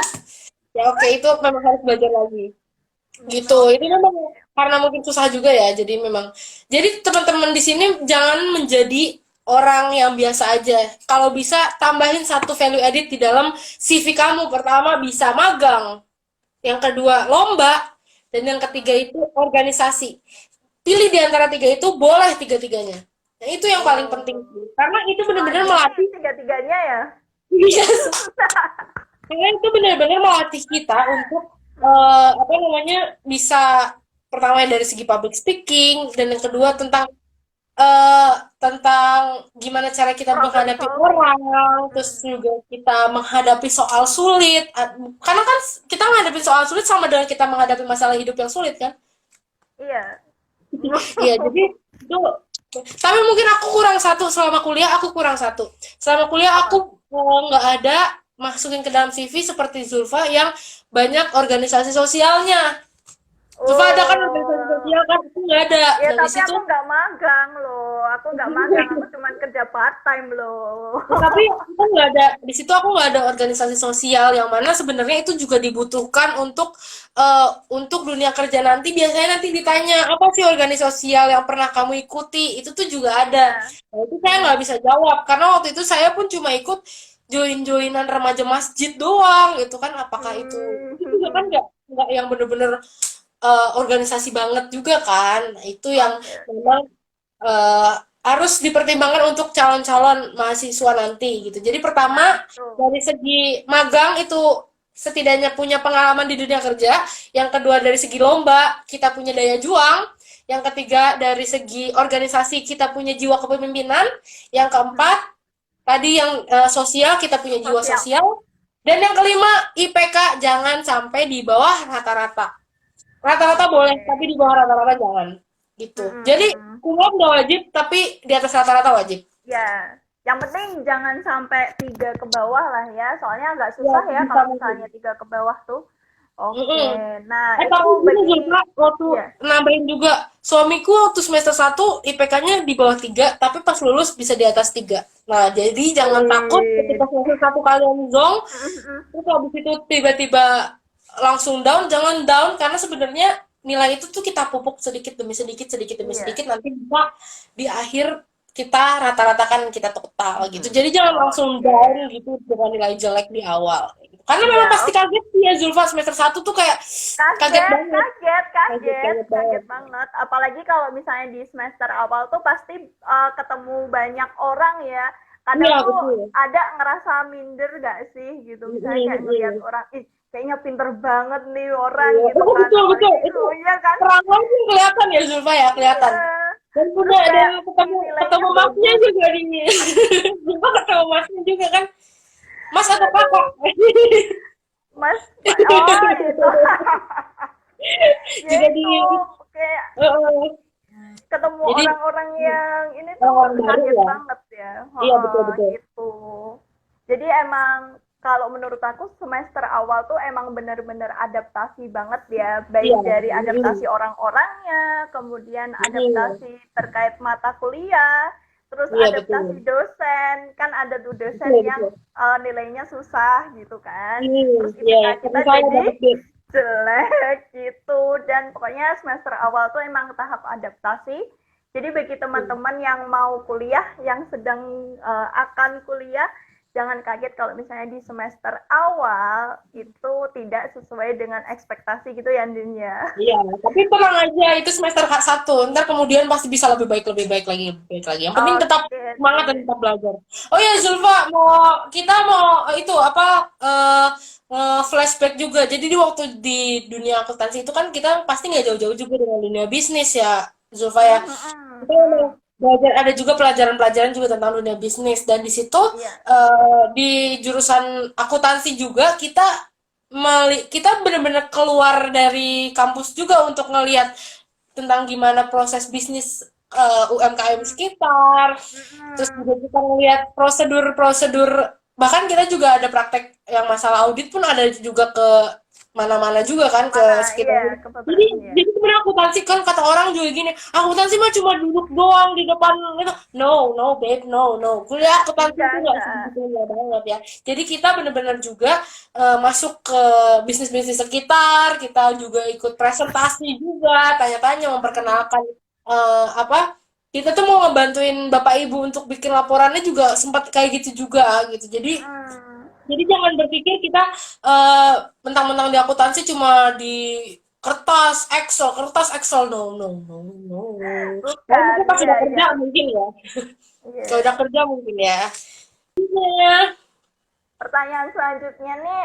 ya oke itu memang harus belajar lagi. Gitu. Itu Oke, memang oke. karena mungkin susah juga ya. Jadi teman-teman di sini jangan menjadi orang yang biasa aja. Kalau bisa tambahin satu value edit di dalam CV kamu. Pertama bisa magang, yang kedua lomba, dan yang ketiga itu organisasi. Pilih di antara tiga itu, boleh tiga-tiganya. Nah, itu yang paling penting. Oh. Karena itu Wah, benar-benar jadi melatih. tiga-tiganya ya? Yes. Karena itu benar-benar melatih kita untuk apa namanya bisa pertama dari segi public speaking dan yang kedua eh, tentang gimana cara kita Problem menghadapi solving. orang, terus Hmm. juga kita menghadapi soal sulit. Karena kan kita menghadapi soal sulit sama dengan kita menghadapi masalah hidup yang sulit kan? Iya. Iya, jadi itu. Tapi mungkin aku kurang satu selama kuliah, aku kurang satu. Selama kuliah aku Apa? nggak ada masukin ke dalam CV seperti Zulfa yang banyak organisasi sosialnya. Zulfa ada kan organisasi Oh. sosial kan? Aku nggak ada. Ya, Dan di tapi situ aku nggak magang loh. Aku nggak magang. Aku cuma kerja part time loh. tapi aku nggak ada di situ, aku nggak ada organisasi sosial yang mana sebenarnya itu juga dibutuhkan untuk dunia kerja nanti. Biasanya nanti ditanya apa sih organisasi sosial yang pernah kamu ikuti, itu tuh juga ada. Iya. Nah, itu saya nggak Hmm. bisa jawab karena waktu itu saya pun cuma ikut join-joinan remaja masjid doang gitu kan. Apakah itu juga kan Hmm. nggak yang bener-bener organisasi banget juga kan. Nah, itu yang Oke. memang eh, harus dipertimbangkan untuk calon-calon mahasiswa nanti gitu. Jadi pertama Nah, tuh. dari segi magang itu setidaknya punya pengalaman di dunia kerja, yang kedua dari segi lomba kita punya daya juang, yang ketiga dari segi organisasi kita punya jiwa kepemimpinan, yang Hmm. keempat tadi yang sosial kita punya jiwa Sosial. sosial, dan yang kelima IPK jangan sampai di bawah rata-rata. Rata-rata boleh, Oke. tapi di bawah rata-rata jangan. Gitu. Jadi, Mm-mm. kumlot nggak wajib, tapi di atas rata-rata wajib. Ya, yang penting jangan sampai 3 ke bawah lah ya. Soalnya agak Ya, susah ya bisa kalau mungkin. misalnya 3 ke bawah tuh. Oke. Mm-mm. Nah, itu Tapi gini bagi juga, waktu ya. nambahin juga, suamiku waktu semester 1 IPK-nya di bawah 3, tapi pas lulus bisa di atas 3. Nah, jadi jangan takut Wih. ketika semester 1 kalian zong, Mm-mm. terus habis itu tiba-tiba langsung down, jangan down, karena sebenarnya nilai itu tuh kita pupuk sedikit demi sedikit, sedikit demi Iya. sedikit, nanti bisa di akhir kita rata-ratakan kita total gitu. Jadi jangan langsung Oke. down gitu dengan nilai jelek di awal. Karena memang Iya, pasti oke. kaget sih ya Zulfa semester 1 tuh kayak kaget Kaget, banget. kaget, Kaget, kaget, kaget banget. kaget banget. Apalagi kalau misalnya di semester awal tuh pasti ketemu banyak orang ya. Kadang Iya, tuh betul. ada ngerasa minder gak sih gitu. Misalnya kayak ngelihat orang, ih kayaknya pinter banget nih orang Iya. gitu Oh, kan. betul, betul. Apalagi, Itu oh iya kan? perawan pun kelihatan ya Zulfa ya, kelihatan. Iya. Dan Terus punya dan kayak ketemu nilainya ketemu masnya bagus. juga di Zulfa ketemu masnya juga kan. Mas atau kakak? Aduh, Mas, oh itu. Ya Juga di itu kayak Heeh. ketemu Jadi orang-orang yang ini tuh orang baru kaget ya. banget ya. Iya betul betul. Gitu. Jadi emang kalau menurut aku semester awal tuh emang bener-bener adaptasi banget ya, Iya. baik dari Mm, adaptasi orang-orangnya, kemudian mm. adaptasi terkait mata kuliah, terus Iya betul. adaptasi dosen, kan ada tuh dosen Betul yang betul. nilainya susah gitu kan, terus Iya, IPK tapi kita saya jadi dapat B. jelek gitu, dan pokoknya semester awal tuh emang tahap adaptasi. Jadi bagi teman-teman yang mau kuliah, yang sedang akan kuliah, jangan kaget kalau misalnya di semester awal itu tidak sesuai dengan ekspektasi gitu ya, Andin ya. Iya, tapi tenang aja, itu semester H1. Ntar kemudian pasti bisa lebih baik lagi, lebih baik lagi. Yang penting tetap Oke semangat dan deh. tetap belajar. Oh ya, Zulfa, kita mau itu apa flashback juga. Jadi di waktu di dunia akuntansi itu kan kita pasti nggak jauh-jauh juga dengan dunia bisnis ya, Zulfa ya. Kita memang belajar ada juga pelajaran-pelajaran juga tentang dunia bisnis dan di situ Iya. di jurusan akuntansi juga kita benar-benar keluar dari kampus juga untuk ngelihat tentang gimana proses bisnis UMKM sekitar, terus juga kita ngelihat prosedur-prosedur, bahkan kita juga ada praktek yang masalah audit pun ada juga ke mana-mana juga kan ke Mana? sekitar. Iya, ke Jadi beberapa ya. jadi sebenarnya akuntansi kan kata orang juga gini, akuntansi mah cuma duduk doang di depan itu. No, no, babe, no, no. Kuliah akuntansi itu nggak Enggak. sebegitunya banget ya. Jadi kita benar-benar juga masuk ke bisnis-bisnis sekitar, kita juga ikut presentasi juga, tanya-tanya, memperkenalkan apa kita tuh mau ngebantuin bapak ibu untuk bikin laporannya juga sempat kayak gitu juga gitu. Jadi jangan berpikir kita eh, mentang-mentang di akuntansi cuma di kertas Excel, no, no, no, no. Tapi Bukan, mungkin pas iya, udah iya. kerja mungkin ya, kalau Iya. udah kerja mungkin ya. Iya. Pertanyaan selanjutnya nih,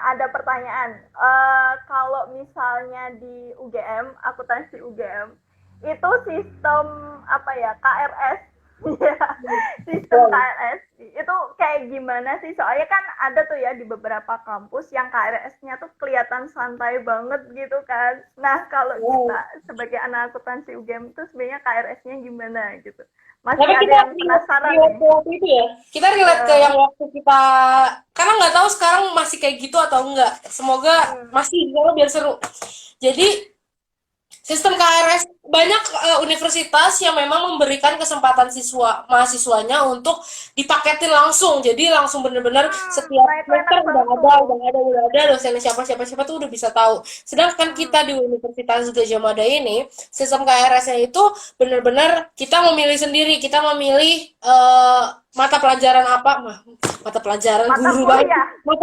ada pertanyaan. Kalau misalnya di UGM, akuntansi UGM, itu sistem apa ya, KRS, ya, sistem Betul. KRS itu kayak gimana sih? Soalnya kan ada tuh ya di beberapa kampus yang KRS-nya tuh kelihatan santai banget gitu kan. Nah, kalau kita Wow. sebagai anak akuntansi UGM itu sebenarnya KRS-nya gimana gitu? Masih Tapi ada kita yang penasaran relate nih. ke waktu itu ya. Kita relate ke yang Ya. waktu kita, karena nggak tahu sekarang masih kayak gitu atau enggak. Semoga Hmm. masih, semoga biar seru. Jadi sistem KRS banyak universitas yang memang memberikan kesempatan mahasiswanya untuk dipaketin langsung. Jadi langsung bener-bener setiap Nah itu semester enak banget tuh. udah ada dosennya siapa tuh udah bisa tahu. Sedangkan kita di Universitas Gajah Mada ini, sistem KRS-nya itu bener-bener kita memilih sendiri, kita memilih mata pelajaran apa, mata pelajaran Mata guru banget,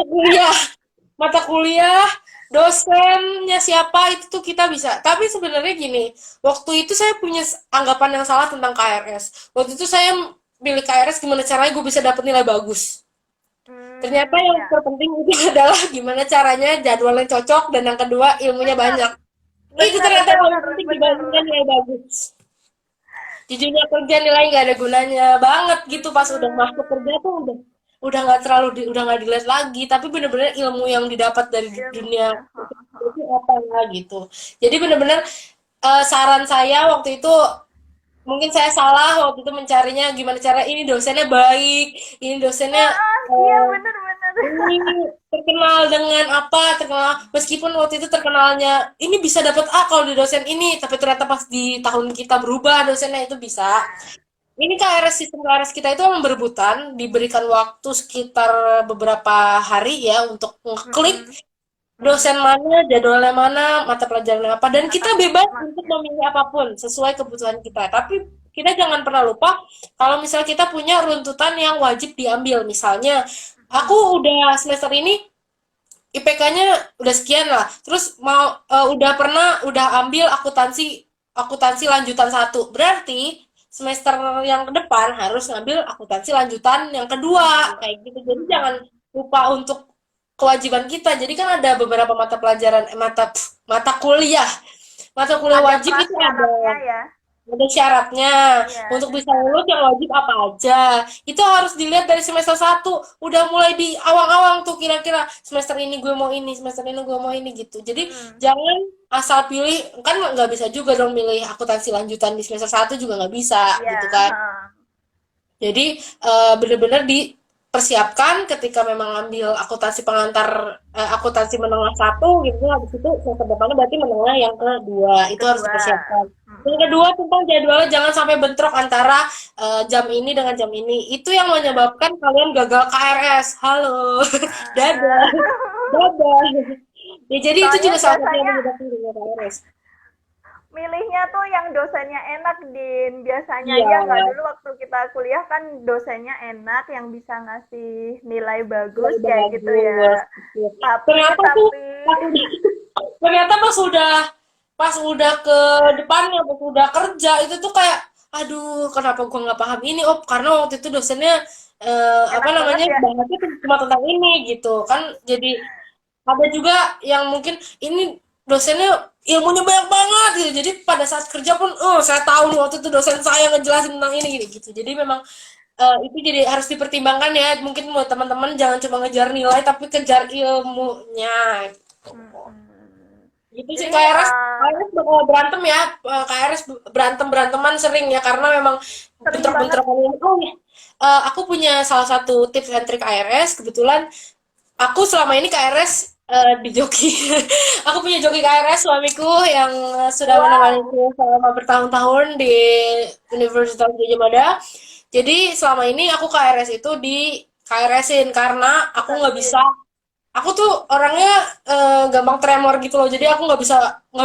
kuliah. mata kuliah, dosennya siapa itu tuh kita bisa. Tapi sebenarnya gini, waktu itu saya punya anggapan yang salah tentang KRS. Waktu itu saya pilih KRS gimana caranya gue bisa dapet nilai bagus. Ternyata yang Ya. terpenting itu adalah gimana caranya jadwalnya cocok dan yang kedua ilmunya Bener, banyak. Itu bener, ternyata yang paling bener, penting bener. dibandingkan nilai bagus. Di dunia kerja nilai nggak ada gunanya banget gitu pas udah masuk kerja tuh udah nggak terlalu udah nggak dilihat lagi tapi bener-bener ilmu yang didapat dari dunia Ilmunya. itu apa gitu jadi bener-bener saran saya waktu itu mungkin saya salah waktu itu mencarinya gimana cara ini dosennya baik ini dosennya Iya, eh, bener, bener. ini terkenal dengan apa terkenal meskipun waktu itu terkenalnya ini bisa dapat A kalau di dosen ini tapi ternyata pas di tahun kita berubah dosennya itu bisa ini sistem KRS kita itu memang berebutan diberikan waktu sekitar beberapa hari ya untuk ngeklik Mm-mm. dosen mana jadwalnya mana mata pelajaran apa dan Mata kita bebas untuk matnya. memilih apapun sesuai kebutuhan kita tapi kita jangan pernah lupa kalau misalnya kita punya runtutan yang wajib diambil misalnya aku udah semester ini IPK-nya udah sekian lah. Terus udah ambil akuntansi lanjutan satu. Berarti semester yang ke depan harus ngambil akuntansi lanjutan yang Yang kedua kedua. kayak gitu. Jadi jangan lupa untuk kewajiban kita. Jadi kan ada beberapa mata pelajaran mata kuliah. Mata kuliah Ada wajib itu ada prasyaratnya ya. ada syaratnya. Iya, Untuk ada bisa lulus yang syaratnya. wajib apa aja. Itu harus dilihat dari semester satu. Udah mulai di awang-awang tuh kira-kira semester ini gue mau ini, semester ini gue mau ini gitu. Jadi Mm-mm. jangan asal pilih, kan nggak bisa juga dong milih akuntansi lanjutan di semester satu juga nggak bisa Iya, gitu kan. ha. Jadi benar-benar dipersiapkan ketika memang ngambil akuntansi pengantar akuntansi menengah satu gitu, habis itu semester depannya berarti menengah yang kedua itu harus Kedua. dipersiapkan. Yang Mm-mm. kedua tentang jadwalnya jangan sampai bentrok antara jam ini dengan jam ini. Itu yang menyebabkan kalian gagal KRS. Halo, dadah, Ah. dadah. Ya jadi itu Soalnya juga salah satu yang biasanya menyebabkan gagal KRS. milihnya tuh yang dosennya enak, Din. Biasanya Iya, ya nggak, dulu waktu kita kuliah kan dosennya enak yang bisa ngasih nilai bagus mulai kayak gitu ya. bagus. Gitu. Tapi Ternyata tuh tapi pas udah ternyata pas udah ke depannya pas udah kerja itu tuh kayak aduh kenapa gua nggak paham ini karena waktu itu dosennya apa enak banget namanya ya. bahasnya tuh cuma tentang ini gitu kan jadi ada juga yang mungkin ini dosennya ilmunya banyak banget gitu jadi pada saat kerja pun oh saya tahu nih waktu itu dosen saya ngejelasin tentang ini gitu jadi memang itu jadi harus dipertimbangkan ya mungkin buat teman-teman jangan cuma ngejar nilai tapi kejar ilmunya gitu. Mm-mm. Gitu sih Jadi KRS bakal berantem ya. KRS berantem-beranteman sering ya karena memang sering banget. bentrok-bentrokan ini. Oh ya, aku punya salah satu tips and trik KRS. Kebetulan aku selama ini KRS di joki. Aku punya joki KRS suamiku yang sudah Wow. menemaniku selama bertahun-tahun di Universitas Gadjah Mada. Jadi selama ini aku KRS itu di KRS-in karena aku nggak bisa Ikutan. aku tuh orangnya gampang tremor gitu loh jadi aku nggak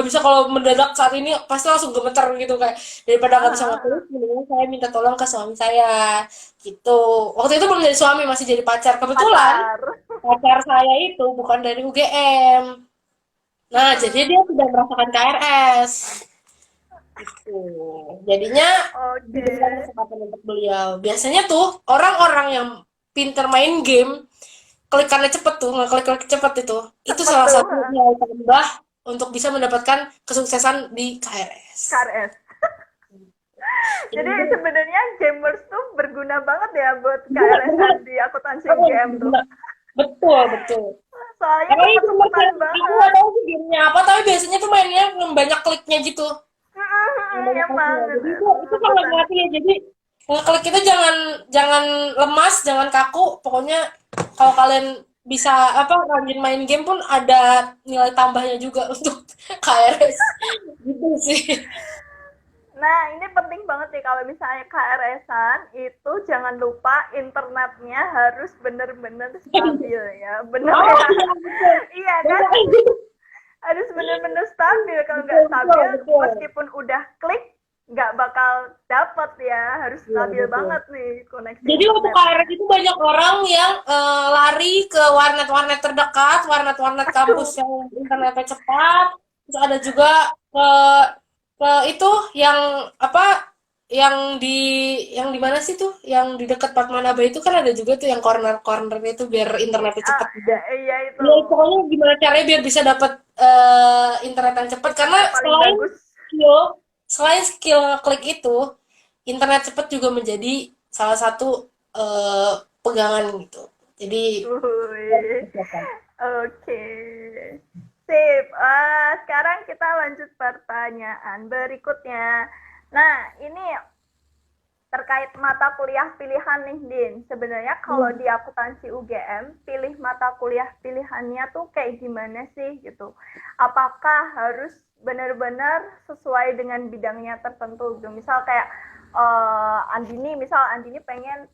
bisa kalau mendadak saat ini pasti langsung gemeter gitu kayak daripada nggak bisa Ah, ngakuin mendingan saya minta tolong ke suami saya gitu waktu itu belum jadi suami masih jadi pacar kebetulan pacar. pacar saya itu bukan dari UGM nah jadi dia Mm-mm. sudah merasakan KRS gitu jadinya Oke. diberikan kesempatan untuk beliau biasanya tuh orang-orang yang pinter main game klikannya cepet tuh, ngeklik-klik cepet itu Cepet salah tuh. satu nilai tambah untuk bisa mendapatkan kesuksesan di KRS. KRS. Jadi Jadi sebenarnya gamers tuh berguna banget ya buat benar, benar, KRS-an di akuntansi UGM tuh. benar, betul, betul. Soalnya Karena itu mas cepet-cepetan aku nggak banget. tahu sih gamenya apa, tapi biasanya tuh mainnya yang banyak kliknya gitu, yang banyak kliknya. Emang Jadi itu sangat rebutan. ngerti ya. Jadi ngeklik itu jangan jangan lemas, jangan kaku. Pokoknya kalau kalian bisa apa rajin main game pun ada nilai tambahnya juga untuk KRS gitu sih. Nah, ini penting banget nih kalau misalnya KRS-an itu jangan lupa internetnya harus bener-bener stabil ya. Bener Oh ya? iya betul. Iya kan? Betul. Harus bener-bener stabil. Kalau Betul, nggak betul, stabil, betul. meskipun udah klik, nggak bakal dapet ya. Harus Iya, stabil betul. banget nih koneksi Jadi waktu internetnya. KRS itu banyak orang yang lari ke warnet-warnet terdekat, warnet-warnet kampus Aduh, yang internetnya cepat. Terus ada juga ke ke itu yang apa yang di mana sih tuh? Yang di dekat Fatmawati itu kan ada juga tuh yang corner-corner itu biar internetnya ah, cepat juga. iya itu. Ya, pokoknya gimana caranya biar bisa dapat internet yang cepat karena Internet paling bagus. skill selain skill klik itu internet cepat juga menjadi salah satu pegangan gitu. Jadi harus Wih. dipersiapkan. Oke. Sip. Sekarang kita lanjut pertanyaan berikutnya. Nah, ini terkait mata kuliah pilihan nih, Din. Sebenarnya kalau di akuntansi UGM, pilih mata kuliah pilihannya tuh kayak gimana sih gitu? Apakah harus benar-benar sesuai dengan bidangnya tertentu gitu? Misal kayak Andini pengen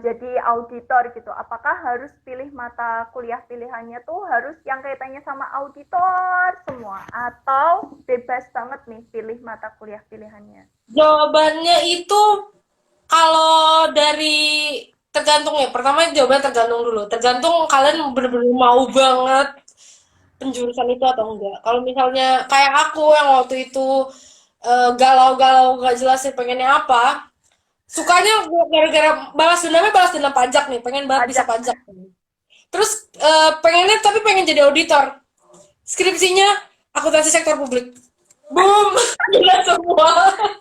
jadi auditor gitu. Apakah harus pilih mata kuliah pilihannya tuh harus yang kaitannya sama auditor semua atau bebas banget nih pilih mata kuliah pilihannya? Jawabannya itu kalau dari tergantung ya. Pertama jawabannya tergantung dulu. Tergantung kalian bener-bener mau banget penjurusan itu atau enggak. Kalau misalnya kayak aku yang waktu itu galau-galau gak jelasin pengennya apa, sukanya gara-gara balas dendam pajak nih, pengen banget bisa Pajak. pajak. Terus pengennya tapi pengen jadi auditor. Skripsinya akuntansi sektor publik. boom, gila semua.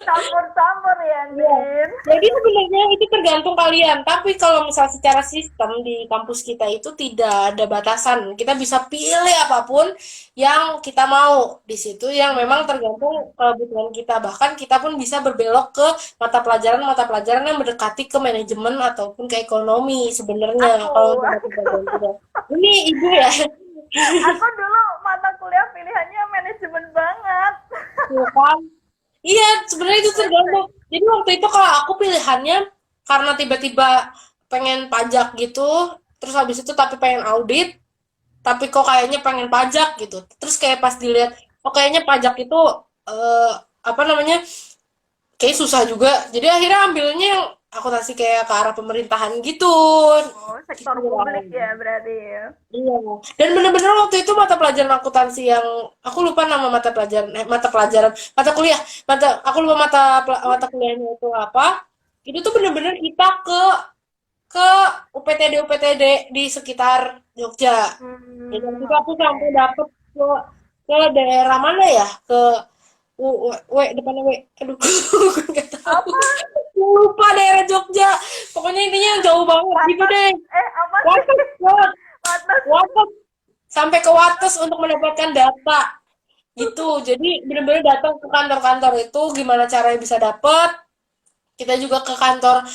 Campur-campur ya, Iya. Din. Jadi sebenarnya itu tergantung kalian. Tapi kalau misal secara sistem di kampus kita itu tidak ada batasan. Kita bisa pilih apapun yang kita mau. Di situ yang memang tergantung kebutuhan kita. Bahkan kita pun bisa berbelok ke mata pelajaran yang mendekati ke manajemen ataupun ke ekonomi sebenarnya kalau Aku untuk mata pelajaran kita. Ini ibu ya, aku dulu mata kuliah pilihannya manajemen banget. tuh kan. Iya, sebenarnya itu tergantung. Jadi waktu itu kalau aku pilihannya karena tiba-tiba pengen pajak gitu, terus habis itu tapi pengen audit, tapi kok kayaknya pengen pajak gitu. Terus kayak pas dilihat, oh kayaknya pajak itu eh, apa namanya, kayak susah juga. Jadi akhirnya ambilnya yang akuntansi kayak ke arah pemerintahan gitu. Oh, sektor Gitu publik lah. ya berarti ya. Iya, dan bener-bener waktu itu mata pelajaran akuntansi yang aku lupa nama mata pelajaran mata kuliah aku lupa mata kuliahnya itu apa. Itu tuh bener-bener kita ke UPTD di sekitar Jogja. Jadi waktu Hmm, itu aku oke. sampai dapet ke daerah mana ya? Ke depannya W. Aduh, gue nggak tahu. Apa? Lupa daerah Jogja. Pokoknya intinya yang jauh banget gitu Wates? deh. Apa sih? Wates, Wates, Wates. Wates. Sampai ke Wates untuk mendapatkan data gitu. Jadi benar-benar datang ke kantor-kantor itu gimana caranya bisa dapat. Kita juga ke kantor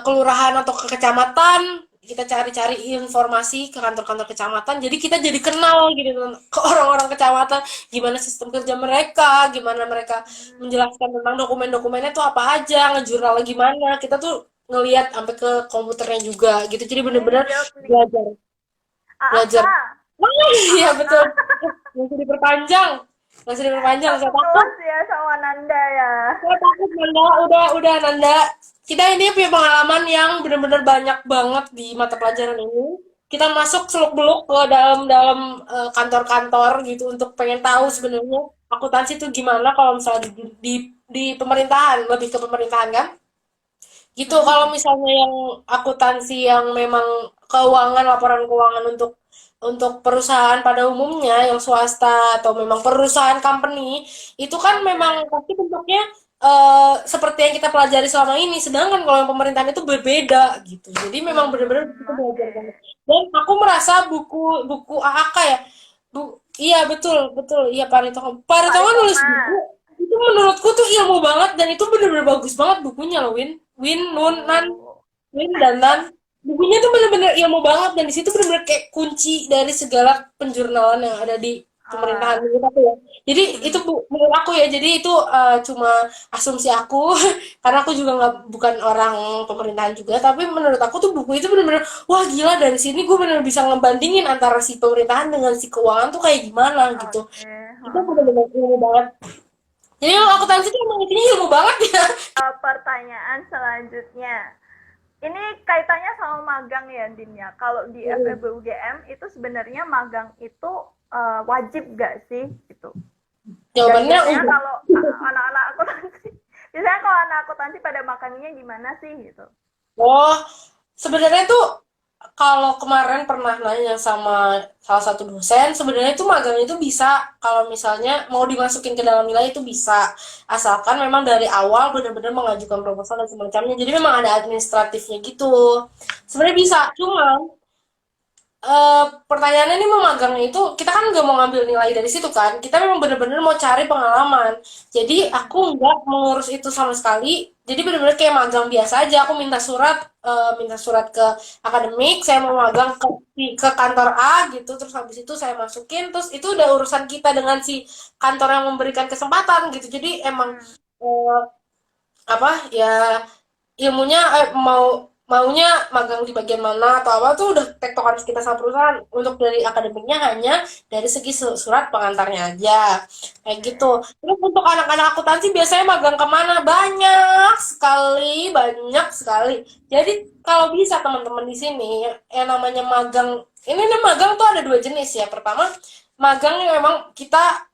kelurahan atau ke kecamatan. Kita cari-cari informasi ke kantor-kantor kecamatan. Jadi kita jadi kenal gitu ke orang-orang kecamatan. Gimana sistem kerja mereka, gimana mereka menjelaskan tentang dokumen-dokumennya tuh apa aja, ngejurnal gimana. Kita tuh ngelihat sampai ke komputernya juga gitu. Jadi Ini benar-benar jawab nih. belajar, AAK. belajar. Wah, iya AAK. betul. Nggak usah diperpanjang. Nggak usah diperpanjang. Satu Saya takut. kelas ya sama Nanda ya. Saya takut Nanda. Udah Nanda. Kita ini punya pengalaman yang benar-benar banyak banget di mata pelajaran ini. Kita masuk seluk-beluk ke dalam kantor-kantor gitu untuk pengen tahu Hmm. sebenarnya akuntansi itu gimana kalau misalnya di pemerintahan, lebih ke pemerintahan kan? Gitu kalau Hmm. misalnya yang akuntansi yang memang keuangan, laporan keuangan untuk perusahaan pada umumnya yang swasta atau memang perusahaan company itu kan memang Oke. pasti bentuknya seperti yang kita pelajari selama ini, sedangkan kalau yang pemerintahan itu berbeda gitu, jadi memang benar-benar kita belajar Oke. banget. Dan aku merasa buku buku AAK ya, iya betul betul, iya Parito kan nulis Paritoma. buku itu menurutku tuh ilmu banget dan itu bener-bener bagus banget bukunya loh, Win, Nun, Nan, Oh. Win dan Nan. Bukunya tuh bener-bener ilmu banget dan di situ bener-bener kayak kunci dari segala penjurnalan yang ada di pemerintahan Ah. menurut aku ya. Jadi itu Hmm. menurut aku ya, jadi itu cuma asumsi aku karena aku juga nggak bukan orang pemerintahan juga, tapi menurut aku tuh buku itu bener-bener wah gila, dari sini gue bener bisa ngebandingin antara si pemerintahan dengan si keuangan tuh kayak gimana gitu. Oke. Itu bener-bener ilmu banget. Jadi kalau akuntansi tuh emang isinya ilmu banget ya. Pertanyaan selanjutnya. Ini kaitannya sama magang ya, Din ya. Kalau di FEB UGM itu sebenarnya magang itu wajib gak sih gitu? Dan Jawabannya biasanya enggak. kalau anak-anak akuntansi, biasanya kalau anak akuntansi pada magangnya gimana sih gitu? Oh, sebenarnya tuh kalau kemarin pernah nanya sama salah satu dosen, sebenarnya itu magang itu bisa kalau misalnya mau dimasukin ke dalam nilai itu bisa, asalkan memang dari awal benar-benar mengajukan proposal dan semacamnya. Jadi memang ada administratifnya gitu. Sebenarnya bisa, cuma pertanyaannya nih, mau magangnya itu kita kan nggak mau ngambil nilai dari situ kan, kita memang bener-bener mau cari pengalaman. Jadi aku nggak mengurus itu sama sekali, jadi bener-bener kayak magang biasa aja. Aku minta surat ke akademik, saya mau magang ke kantor A gitu, terus habis itu saya masukin, terus itu udah urusan kita dengan si kantor yang memberikan kesempatan gitu. Jadi emang Hmm. eh, apa ya, ilmunya maunya magang di bagian mana atau apa tuh udah tektokan kita sama perusahaan. Untuk dari akademiknya hanya dari segi surat pengantarnya aja kayak gitu. Terus untuk anak-anak akuntansi biasanya magang kemana, banyak sekali. Jadi kalau bisa teman-teman di sini yang namanya magang, ini nih magang tuh ada dua jenis ya. Pertama, magang yang memang kita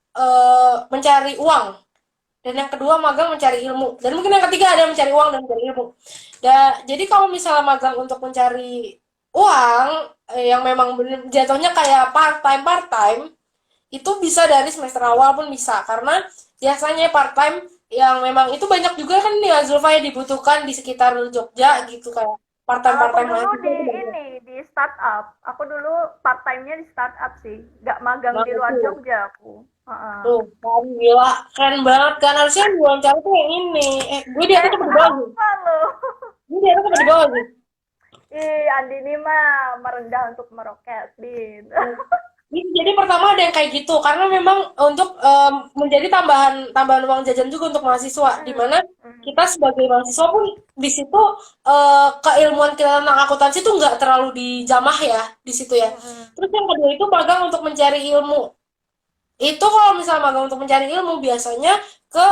mencari uang, dan yang kedua magang mencari ilmu, dan mungkin yang ketiga ada mencari uang dan mencari ilmu. Jadi kalau misalnya magang untuk mencari uang, yang memang jatuhnya kayak part time itu bisa dari semester awal pun bisa, karena biasanya part time yang memang itu banyak juga kan nih Zulfa ya dibutuhkan di sekitar Jogja gitu kayak Kalau part aku time dulu mahasiswa di itu banyak. ini, di startup. Aku dulu part time-nya di startup sih. Nggak magang Nah di luar itu Jogja aku. Heeh. tuh kan gila keren banget kan harusnya yang diwawancara tuh yang ini gue di atas apa di bawah sih? Apa loh? Gue di atas apa di bawah sih? Ih, Andini mah merendah untuk meroket, Din. Jadi pertama ada yang kayak gitu karena memang untuk menjadi tambahan tambahan uang jajan juga untuk mahasiswa di Hmm, mana hmm, kita sebagai mahasiswa pun di situ keilmuan kita tentang akuntansi itu nggak terlalu dijamah ya di situ ya. hmm, Terus yang kedua itu magang untuk mencari ilmu. Itu kalau misalnya magang untuk mencari ilmu biasanya ke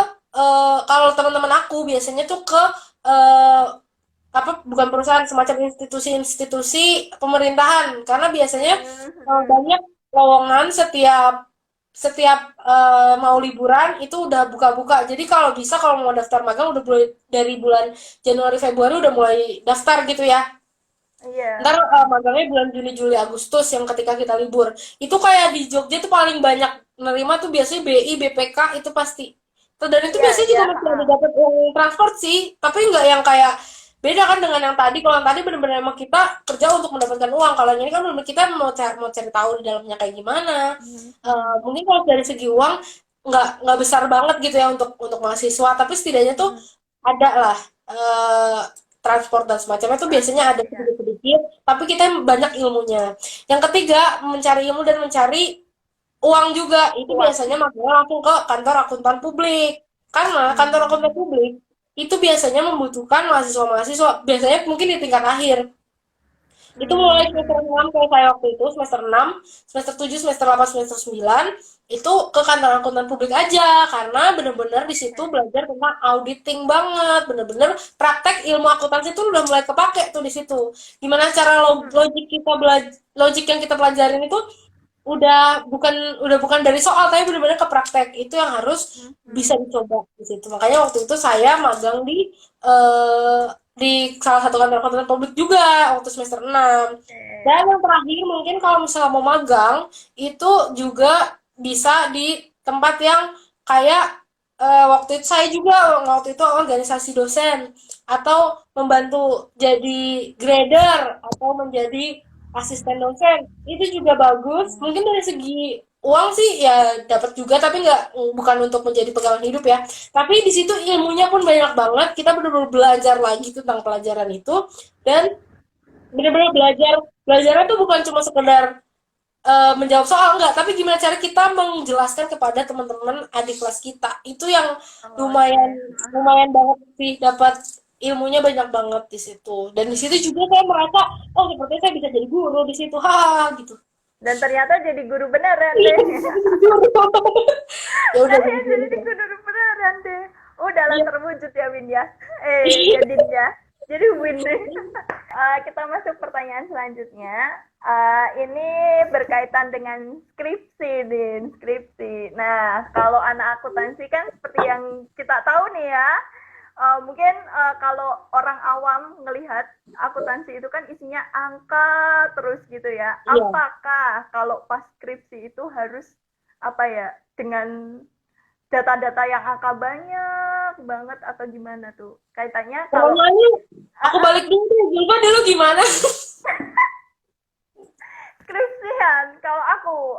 kalau teman-teman aku biasanya tuh ke eh, apa bukan perusahaan semacam institusi-institusi pemerintahan karena biasanya hmm, hmm. banyak lowongan setiap setiap mau liburan itu udah buka-buka. Jadi kalau bisa kalau mau daftar magang udah mulai dari bulan Januari Februari udah mulai daftar gitu ya. Ntar Iya. Hmm. magangnya bulan Juni Juli Agustus yang ketika kita libur. Itu kayak di Jogja tuh paling banyak nerima tuh biasanya BI, BPK itu pasti. Dan itu Iya, biasanya iya. juga masih ada dapat uang transport sih, tapi nggak yang kayak beda kan dengan yang tadi. Kalau yang tadi benar-benar emang kita kerja untuk mendapatkan uang. Kalau yang ini kan benar kita mau cari tahu di dalamnya kayak gimana. Hmm, hmm, Mungkin kalau dari segi uang nggak besar banget gitu ya untuk mahasiswa, tapi setidaknya tuh hmm. ada lah eh, transport dan semacamnya tuh biasanya Transport, ada ya. sedikit-sedikit, tapi kita banyak ilmunya. Yang ketiga, mencari ilmu dan mencari uang juga. Itu Uang. biasanya makanya langsung ke kantor akuntan publik. Karena kantor akuntan Hmm. publik itu biasanya membutuhkan mahasiswa-mahasiswa, biasanya mungkin di tingkat akhir. Itu mulai semester Hmm. 6 kayak saya waktu itu, semester 6 semester 7 semester 8 semester 9 itu ke kantor akuntan publik aja karena bener-bener di situ Oke. belajar tentang auditing banget, bener-bener praktek ilmu akuntansi itu udah mulai kepake tuh di situ. Gimana cara Hmm. logik yang kita pelajarin itu udah bukan dari soal tapi benar-benar ke praktek itu yang harus Hmm. bisa Hmm. dicoba di situ. Makanya waktu itu saya magang eh, di salah satu kantor akuntan publik juga waktu semester 6. Oke. Dan yang terakhir mungkin kalau misalnya mau magang itu juga bisa di tempat yang kayak waktu itu saya juga waktu itu organisasi dosen atau membantu jadi grader atau menjadi asisten dosen itu juga bagus. Hmm. Mungkin dari segi uang sih ya dapat juga tapi nggak bukan untuk menjadi pegangan hidup ya. Tapi di situ ilmunya pun banyak banget. Kita benar-benar belajar lagi tentang pelajaran itu dan benar-benar belajarnya tuh bukan cuma sekedar menjawab soal enggak, tapi gimana cara kita menjelaskan kepada teman-teman adik kelas kita. Itu yang Oke. lumayan lumayan banget sih dapat ilmunya banyak banget di situ. Dan di situ juga saya merasa oh sepertinya saya bisa jadi guru di situ. Hahaha gitu. Dan ternyata jadi guru beneran Iya, deh. bisa jadi guru. Ya udah Saya jadi guru. jadi guru beneran deh. Udahlah Iya. terwujud ya Win ya. Iya. Ya Din ya. Jadi win deh. Kita masuk pertanyaan selanjutnya. Ini berkaitan dengan skripsi, Din. Skripsi. Nah, kalau anak akuntansi kan seperti yang kita tahu nih ya, mungkin kalau orang awam ngelihat akuntansi itu kan isinya angka terus gitu ya. Iya. Apakah kalau pas skripsi itu harus apa ya dengan data-data yang angka banyak banget atau gimana tuh? Kaitannya kalau Pertanyaannya aku uh, balik dulu deh. Zulfa dulu gimana? skripsian, kalau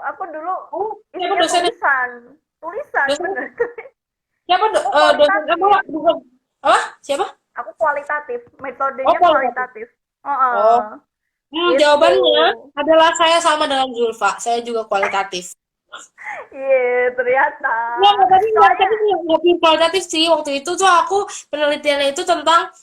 aku dulu Oh, siapa isinya dosennya? tulisan, tulisan Dosennya bener. siapa Aku dosen apa kualitatif, bukan apa? Siapa? aku kualitatif, Oh, metodenya kualitatif. kualitatif. Oh, Gitu. jawabannya adalah saya sama dengan Zulfa. Saya juga kualitatif. Iya, ternyata. Nggak, Soalnya, tapi nggak pure kualitatif sih. Waktu itu tuh aku penelitiannya itu tentang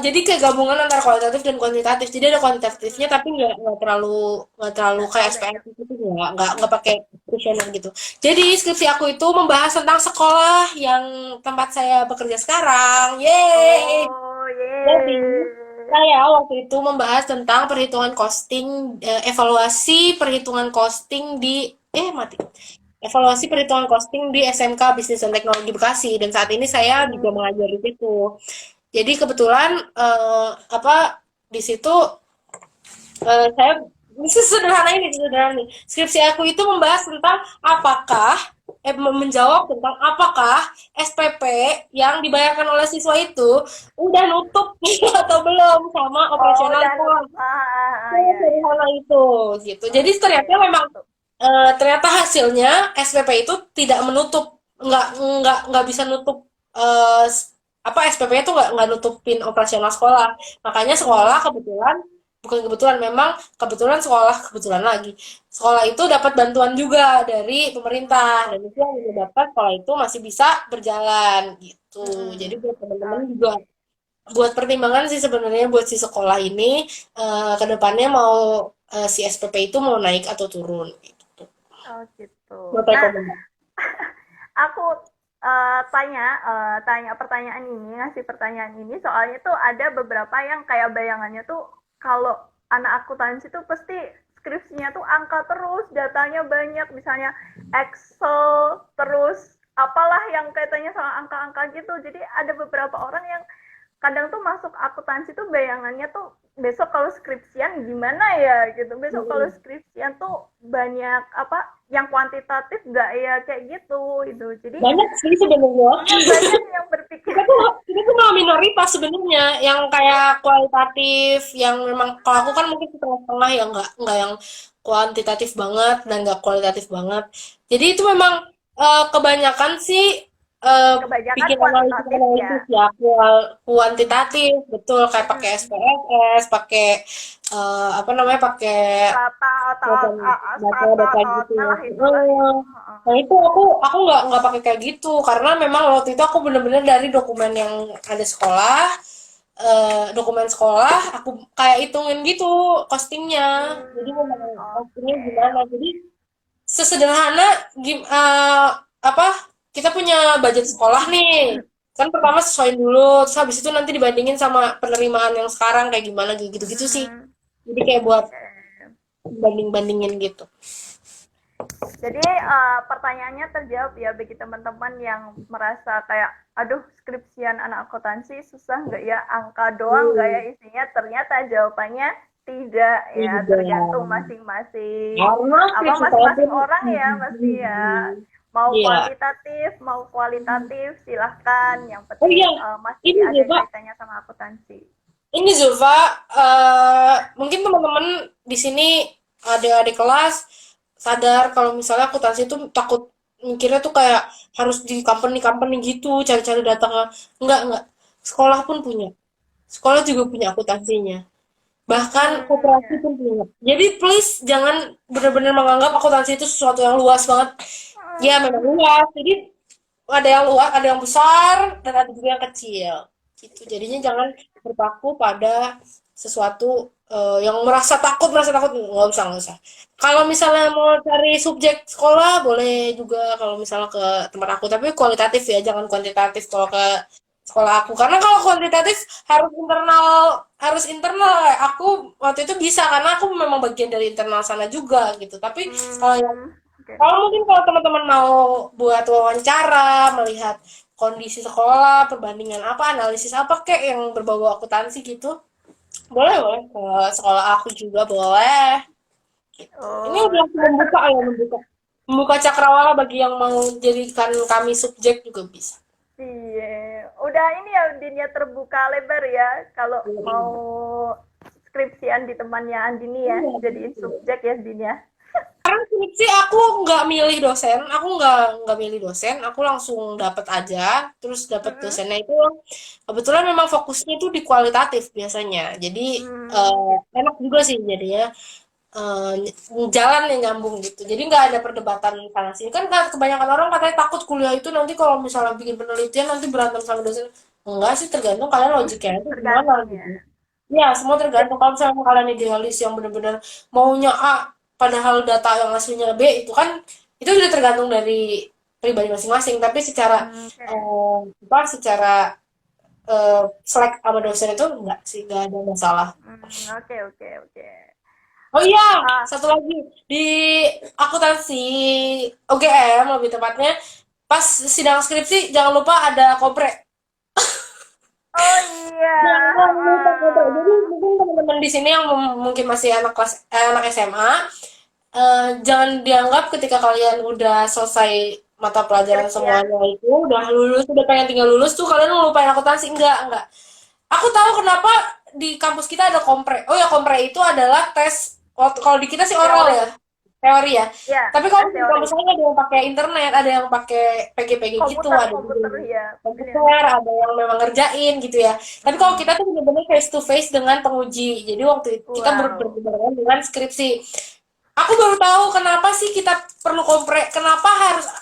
jadi kayak gabungan antara kualitatif dan kuantitatif. Jadi ada kuantitatifnya tapi nggak terlalu nggak kayak terlalu banyak. SPM gitu nggak pakai kuesioner gitu. Jadi skripsi aku itu membahas tentang sekolah yang tempat saya bekerja sekarang. Yeay. Oh, Jadi, ye. saya waktu itu membahas tentang perhitungan costing, evaluasi perhitungan costing di, mati. Evaluasi perhitungan costing di SMK Bisnis dan Teknologi Bekasi. Dan saat ini saya juga Hmm. mengajar di situ. Jadi kebetulan, apa, di situ saya, ini sederhana ini, skripsi aku itu membahas tentang apakah menjawab tentang apakah SPP yang dibayarkan oleh siswa itu udah nutup atau belum sama Oh, operasional udah sekolah. nutup. Iya, iya. Sederhana itu gitu. Jadi Oke, ternyata memang nutup. ternyata hasilnya SPP itu tidak menutup, nggak bisa nutup apa SPP itu nggak nutupin operasional sekolah. Makanya sekolah Hmm, kebetulan bukan kebetulan memang kebetulan sekolah kebetulan lagi sekolah itu dapat bantuan juga dari pemerintah dan itu yang menyebabkan sekolah itu masih bisa berjalan gitu. Jadi buat teman-teman oke. juga buat pertimbangan sih sebenarnya buat si sekolah ini ke depannya mau si SPP itu mau naik atau turun gitu. Oh, gitu. Buat Nah, rekomendasi. aku tanya pertanyaan ini, ngasih pertanyaan ini soalnya tuh ada beberapa yang kayak bayangannya tuh kalau anak akuntansi tuh pasti skripsinya tuh angka terus, datanya banyak, misalnya Excel, terus apalah yang kaitannya sama angka-angka gitu. Jadi ada beberapa orang yang kadang tuh masuk akuntansi tuh bayangannya tuh besok kalau skripsian gimana ya gitu, besok kalau Hmm. skripsian tuh banyak apa yang kuantitatif gak ya kayak gitu itu, jadi Banyak sih sebenarnya. banyak yang berpikir Kita tuh malah minoritas sebenarnya yang kayak kualitatif, yang memang kalau aku kan mungkin setengah-setengah ya nggak yang kuantitatif banget dan nggak kualitatif banget. Jadi itu memang kebanyakan sih eh, kebanyakan bikin analisis kuantitatif ya. analisis ya kuantitatif betul kayak pakai SPSS, pakai apa namanya pakai Strata atau semacam strata data-data atau gitu. apalah itulah itu. Nah itu aku nggak pakai kayak gitu karena memang waktu itu aku bener-bener dari dokumen yang ada sekolah, dokumen sekolah aku kayak hitungin gitu costingnya. Jadi memang costingnya Oke. gimana. Jadi sesederhana apa kita punya budget sekolah nih. Kan pertama sesuaiin dulu, terus habis itu nanti dibandingin sama penerimaan yang sekarang kayak gimana gitu-gitu sih. Jadi kayak buat Oke. banding-bandingin gitu. Jadi pertanyaannya terjawab ya bagi teman-teman yang merasa kayak, aduh skripsian anak akuntansi susah nggak ya, angka doang nggak ya Hmm, isinya, ternyata jawabannya tidak ya, iya. tergantung masing-masing, Karena apa skripsi saya masing-masing pun orang ya pasti ya. Mau iya. kuantitatif, mau kualitatif, silahkan. Yang Oh penting iya, masih ini ada Zulfa, kaitannya sama akuntansi. ini Zulfa, mungkin teman-teman di sini ada adik kelas sadar kalau misalnya akuntansi itu takut mikirnya tuh kayak harus di company-company gitu, cari-cari data. Enggak. Sekolah pun punya. Sekolah juga punya akuntansinya. Bahkan koperasi Ya. pun punya. Jadi please jangan benar-benar menganggap akuntansi itu sesuatu yang luas banget. Ya memang luas. Jadi ada yang luas, ada yang besar, dan ada juga yang kecil. Gitu. Jadinya jangan berpaku pada sesuatu yang merasa takut nggak usah. Kalau misalnya mau cari subjek sekolah boleh juga kalau misalnya ke tempat aku, tapi kualitatif ya, jangan kuantitatif kalau ke sekolah aku. Karena kalau kuantitatif harus internal. Aku waktu itu bisa karena aku memang bagian dari internal sana juga gitu. Tapi kalau yang Oke. kalau mungkin kalau teman-teman mau buat wawancara, melihat kondisi sekolah, perbandingan apa, analisis apa kek yang berbau akuntansi gitu, boleh ke sekolah aku juga boleh. Gitu. Ini Oh, udah membuka ya, membuka cakrawala bagi yang mau jadikan kami subjek juga bisa. iya. Udah ini ya dunia terbuka lebar ya kalau mau Iya. skripsian di temannya Andini ya, Iya, jadiin subjek ya Din ya. sekarang skripsi aku nggak milih dosen, aku langsung dapet aja, terus dapet Mm-mm. dosennya itu kebetulan memang fokusnya itu di kualitatif biasanya, jadi Gitu. enak juga sih jadinya eh, jalan yang nyambung gitu, jadi nggak ada perdebatan sana sini kan kebanyakan orang katanya takut kuliah itu nanti kalau misalnya bikin penelitian nanti berantem sama dosen, enggak sih tergantung kalian logiknya itu gimana Tergantung ya. gitu. Ya, semua tergantung. Kalau misalnya kalian idealis yang benar-benar maunya A, padahal data yang aslinya B, itu kan itu udah tergantung dari pribadi masing-masing. Tapi secara Oke. secara selek sama dosen itu enggak sih, enggak ada masalah. Oke, oke, oke. Oh iya, Ah, satu lagi di akuntansi UGM lebih tepatnya pas sidang skripsi jangan lupa ada kopre. oh iya. Jangan lupa kopre. Jadi mungkin teman-teman di sini yang mungkin masih anak SMA, jangan dianggap ketika kalian udah selesai mata pelajaran Skripsian. semuanya itu udah lulus, udah pengen tinggal lulus tuh kalian ngelupain akuntansi? Enggak. Aku tahu kenapa di kampus kita ada kompre. Oh ya, kompre itu adalah tes, kalau di kita sih oral ya, Teori. teori ya. Ya, Tapi kalau tes di teori. kampus lain ada yang pakai internet, ada yang pakai PG-PG gitu, ada juga Komputer yang ya. Benar. komputer, ada yang memang ngerjain gitu ya. Tapi kalau Mm-mm. kita tuh benar-benar face to face dengan penguji. Jadi waktu itu kita Wow. berbarengan dengan skripsi. Aku baru tahu kenapa sih kita perlu kompre,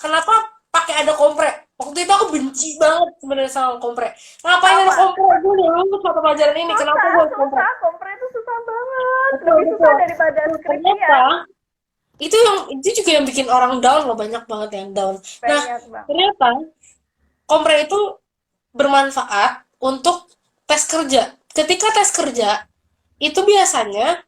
kenapa pakai ada kompre. Waktu itu aku benci banget sebenarnya sama kompre. Ngapain ada Sama. kompre? Gue udah lulus mata pelajaran ini, kenapa Susah, gue harus kompre? susah. Kompre itu susah banget. Betul, Lebih susah betul. daripada Nah, ternyata skripsian. itu juga yang bikin orang down loh, banyak banget yang down. Nah, Banyak banget. ternyata kompre itu bermanfaat untuk tes kerja. Ketika tes kerja, itu biasanya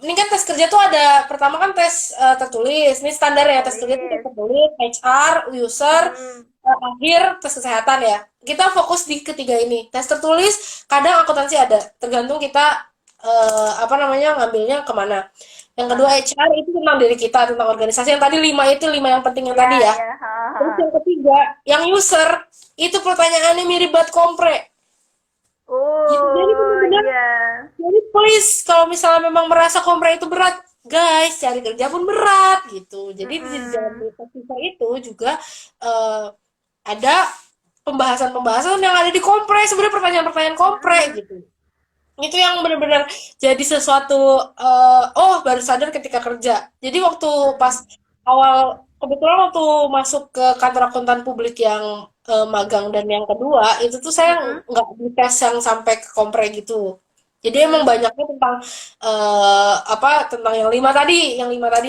ini kan tes kerja tuh ada pertama kan tes tertulis, ini standar ya, tes kerja tuh tes Tertulis. tertulis, HR, user, Mm-mm. akhir tes kesehatan ya. Kita fokus di ketiga ini. Tes tertulis kadang akuntansi ada, tergantung kita apa namanya ngambilnya kemana. Yang kedua Mana? HR itu tentang diri kita, tentang organisasi. Yang tadi lima itu lima yang penting yang Iya, tadi ya. iya. Ha, Terus ha. yang ketiga, yang user itu pertanyaannya mirip banget kompre. Jadi Oh, benar-benar, iya. jadi please kalau misalnya memang merasa kompre itu berat, guys, cari kerja pun berat gitu. Jadi di dalam Mm-mm. user itu juga eh, ada pembahasan-pembahasan yang ada di kompre, sebenarnya pertanyaan-pertanyaan kompre Mm-mm. gitu. Itu yang benar-benar jadi sesuatu oh baru sadar ketika kerja. Jadi waktu pas Mm-mm. awal kebetulan waktu masuk ke kantor akuntan publik yang magang dan yang kedua itu tuh saya Mm-mm. nggak dites yang sampai ke kompre gitu. Jadi emang Mm. banyaknya tentang apa tentang yang lima tadi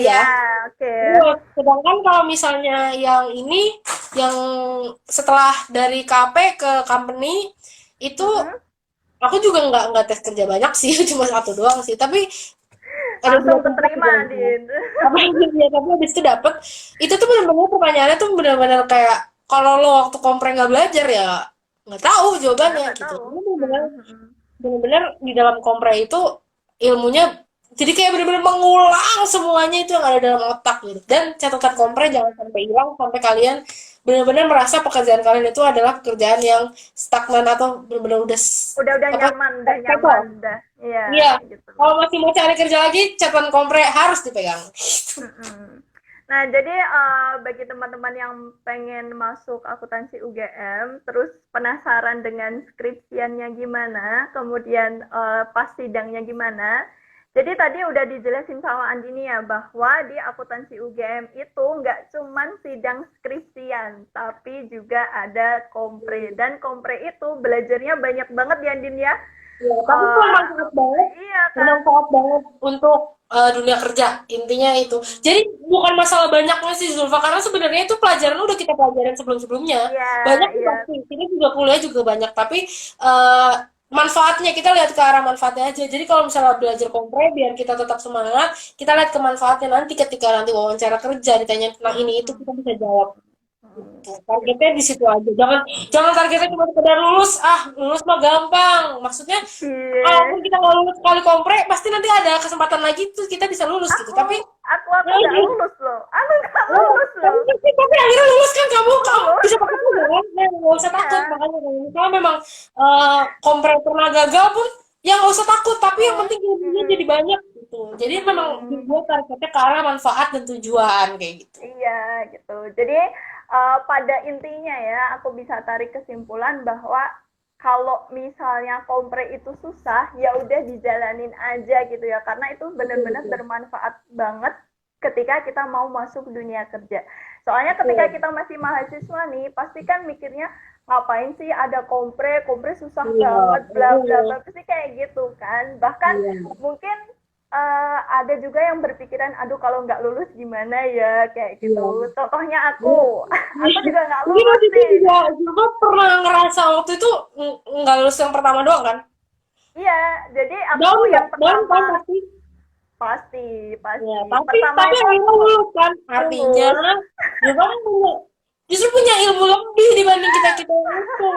Iya, ya. oke. Terus, sedangkan kalau misalnya yang ini, yang setelah dari KP ke company itu Mm-mm. aku juga nggak tes kerja banyak sih, cuma satu doang sih. Tapi ada dua Langsung tempat juga keterima, gitu. Din. Tapi ya, tapi habis itu dapet. Itu tuh benar-benar pertanyaannya tuh benar-benar kayak kalau lo waktu kompre nggak belajar ya nggak tahu Ya, jawabannya nggak gitu. tahu. Jadi benar-benar Mm-mm. benar-benar di dalam kompre itu ilmunya jadi kayak benar-benar mengulang semuanya itu yang ada dalam otak gitu. Dan catatan kompre jangan Mm-mm. sampai hilang sampai kalian benar-benar merasa pekerjaan kalian itu adalah pekerjaan yang stagnan atau benar-benar udah Udah apa nyaman, udah nyaman, settle. udah. Iya, Iya, gitu. kalau masih mau cari kerja lagi, catatan kompre harus dipegang. Mm-mm. Nah, jadi bagi teman-teman yang pengen masuk akuntansi UGM, terus penasaran dengan skripsiannya gimana, kemudian pas sidangnya gimana. Jadi tadi udah dijelasin sama Andini ya bahwa di akuntansi UGM itu nggak cuman sidang skripsian, tapi juga ada kompre. Dan kompre itu belajarnya banyak banget ya Andin ya. Ya, tapi itu Eh, iya kan? bermanfaat banget untuk dunia kerja. Intinya itu. Mm-mm. Jadi bukan masalah banyaknya sih Zulfa, karena sebenarnya itu pelajaran udah kita pelajarin sebelum-sebelumnya. Iya, Banyak sih iya. pasti. Kita juga kuliah juga banyak, tapi manfaatnya kita lihat ke arah manfaatnya aja. Jadi kalau misalnya belajar kompre biar kita tetap semangat, kita lihat ke manfaatnya nanti ketika nanti wawancara kerja ditanya tentang ini itu Mm-mm. kita bisa jawab. Mm, Gitu. Targetnya gitu. di situ aja. Jangan jangan targetnya cuma sekedar lulus. Ah, lulus mah gampang. Maksudnya kalaupun Iya. kita nggak lulus sekali kompre, pasti nanti ada kesempatan lagi tuh kita bisa lulus gitu. Aku, Tapi aku nggak lulus loh. Aku nggak oh, lulus loh. tapi akhirnya lulus kan kamu Lulus. bisa pakai juga kan? Nah, nggak usah takut. Iya. Makanya kalau misalnya memang kompre pernah gagal pun, ya nggak usah takut. Tapi yang penting ilmunya jadi Mm-mm. banyak gitu. Jadi memang Mm-mm. dibuat targetnya ke arah manfaat dan tujuan kayak gitu. Iya, gitu. Jadi pada intinya ya, aku bisa tarik kesimpulan bahwa kalau misalnya kompre itu susah, ya udah dijalanin aja gitu ya, karena itu Betul, benar-benar betul. bermanfaat banget ketika kita mau masuk dunia kerja. Soalnya ketika Betul. kita masih mahasiswa nih, pasti kan mikirnya ngapain sih ada kompre, kompre susah Iya, banget, bla bla betul. bla, pasti kayak gitu kan. Bahkan Iya. mungkin ada juga yang berpikiran, aduh kalau nggak lulus gimana ya, kayak Iya. gitu. Contohnya Iya. aku juga nggak Mungkin lulus waktu itu nih. juga pernah ngerasa waktu itu nggak lulus yang pertama doang kan? Iya, jadi aku Down nggak? yang Down pertama kan pasti. pasti Ya, pasti tapi pertama tapi itu akhirnya aku lulus kan. Artinya lulus. juga kan punya justru punya ilmu lebih dibanding kita kita yang itu.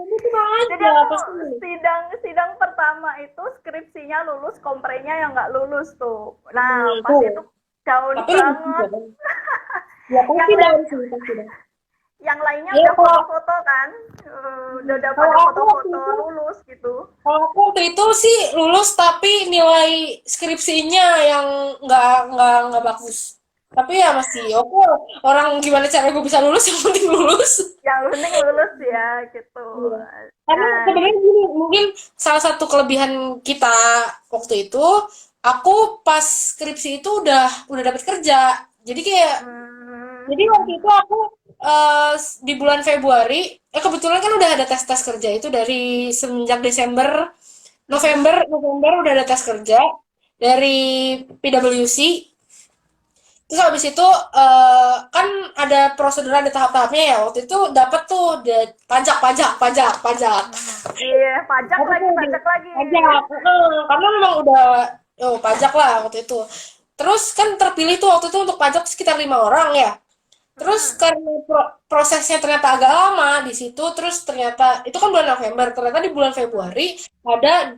Itu mah Jadi aja aku pasti. sidang sidang pertama itu skripsinya lulus, komprenya yang nggak lulus tuh. Nah, pas Tuh. itu down Tapi lulus juga banget. kan. Ya yang pasti lain dong sih, pasti dong. yang lainnya Ya udah kalau foto-foto kan. Udah kalau pada aku waktu foto-foto itu lulus gitu. Kalau aku waktu itu sih lulus tapi nilai skripsinya yang nggak bagus. Tapi ya masih oke. Orang gimana cara gue bisa lulus yang penting lulus. Yang penting lulus ya gitu. Iya. Karena Nah, sebenarnya gini, mungkin salah satu kelebihan kita waktu itu, aku pas skripsi itu udah dapat kerja. Jadi kayak jadi waktu hmm, itu aku di bulan Februari, kebetulan kan udah ada tes-tes kerja itu dari semenjak Desember, hmm, November udah ada tes kerja dari PwC. Terus habis itu kan ada prosedur, ada tahap-tahapnya ya. Waktu itu dapat tuh pajak, pajak, pajak, pajak. iya pajak Aku lagi tuh di pajak lagi. pajak, karena memang udah pajak lah waktu itu. Terus kan terpilih tuh waktu itu untuk pajak sekitar 5 orang ya. Terus Hmm, karena prosesnya ternyata agak lama di situ, terus ternyata itu kan bulan November, ternyata di bulan hmm. Februari ada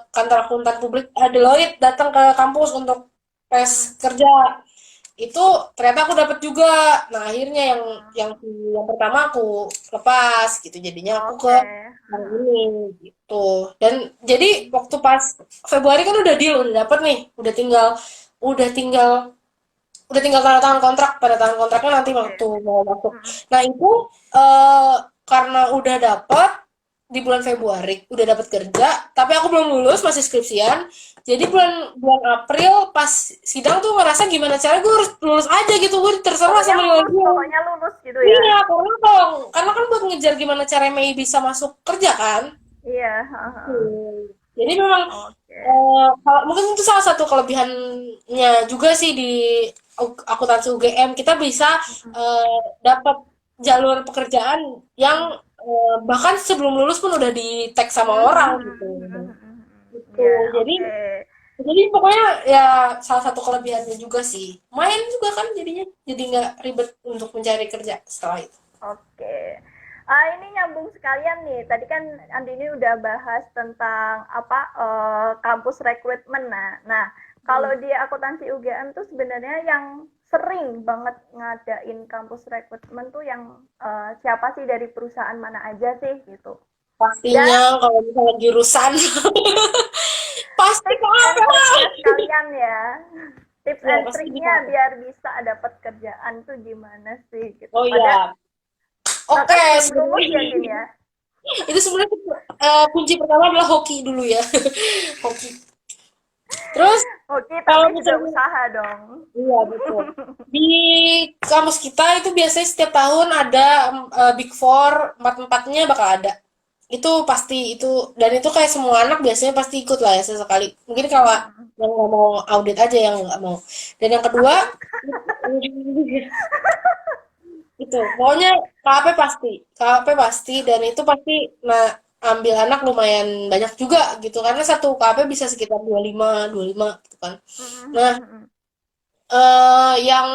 kantor akuntan publik Deloitte datang ke kampus untuk Hmm. tes kerja. Itu ternyata aku dapat juga. Nah, akhirnya yang yang pertama aku lepas gitu. Jadinya aku ke Oke. yang ini gitu. Dan jadi waktu pas Februari kan udah deal, udah dapet nih, udah tinggal udah tinggal tanda tangan kontraknya nanti Oke. waktu mau masuk. Hmm. Nah itu eh, karena udah dapet di bulan Februari udah dapat kerja, tapi aku belum lulus masih skripsian. Jadi bulan bulan April pas sidang tuh ngerasa gimana cara gue harus lulus aja gitu, gue terserah sama nilai gue. Pokoknya lulus gitu ya. Iya, karena kan buat ngejar gimana cara Mei bisa masuk kerja kan. Iya. Heeh. Jadi memang Oke. mungkin itu salah satu kelebihannya juga sih di akuntansi UGM, kita bisa Hmm. dapat jalur pekerjaan yang bahkan sebelum lulus pun udah di tag sama orang gitu. Gitu. Ya, Jadi oke. jadi pokoknya ya salah satu kelebihannya juga sih. Main juga kan jadinya jadi nggak ribet untuk mencari kerja setelah itu. Oke. Ini nyambung sekalian nih. Tadi kan Andini udah bahas tentang apa kampus rekrutmen. Nah, kalau di akuntansi UGM tuh sebenarnya yang sering banget ngadain kampus rekrutmen tuh yang siapa sih dari perusahaan mana aja sih gitu. Dan Pastinya kalau misalnya jurusan pasti tips and parah. triknya sekalian ya. Tips Ya and pasti triknya dipakai. biar bisa dapat kerjaan tuh gimana sih gitu. Oh Pada iya. Oke, kakak belum lulus ya sebenarnya Din ya. itu sebenarnya kunci pertama adalah hoki dulu ya. Hoki. Terus Oke, kalau tapi juga misalnya usaha dong. iya betul. Di kampus kita itu biasanya setiap tahun ada Big Four, empat-empatnya bakal ada. Itu pasti itu, dan itu kayak semua anak biasanya pasti ikut lah ya sesekali. Mungkin kalau yang nggak mau audit aja yang nggak mau. Dan yang kedua Aku juga. itu pokoknya KAP pasti dan itu pasti nah ambil anak lumayan banyak juga gitu karena satu KAP bisa sekitar 25 gitu kan. Nah, yang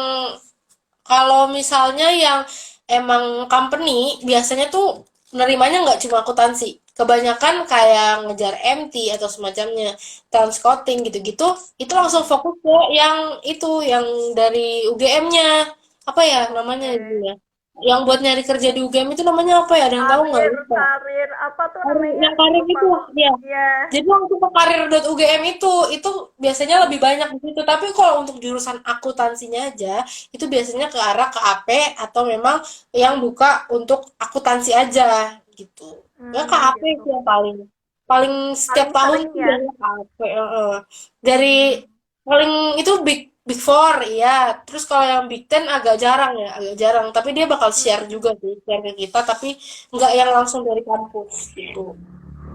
kalau misalnya yang emang company biasanya tuh menerimanya nggak cuma akuntansi. Kebanyakan kayak ngejar MT atau semacamnya, talent scouting gitu-gitu, itu langsung fokus ke yang itu, yang dari UGM-nya. Apa ya namanya Oke. itu ya? Yang buat nyari kerja di UGM itu namanya apa ya? Ada yang tahu nggak? Karir, Lupa. karir apa tuh Karir, namanya? yang karir Lupa itu, kok. ya. Ya. Jadi langsung ke karir.ugm itu biasanya lebih banyak di situ. Tapi kalau untuk jurusan akuntansinya aja, itu biasanya ke arah ke AP atau memang yang buka untuk akuntansi aja gitu. Ya KAP Gitu. sih yang paling paling setiap Paling tahun sering tuh ya. biasanya KAP. Dari Hmm. paling itu Big Big Four iya. Terus kalau yang Big Ten agak jarang ya, agak jarang. Tapi dia bakal share juga sih, share ke kita, tapi nggak yang langsung dari kampus gitu.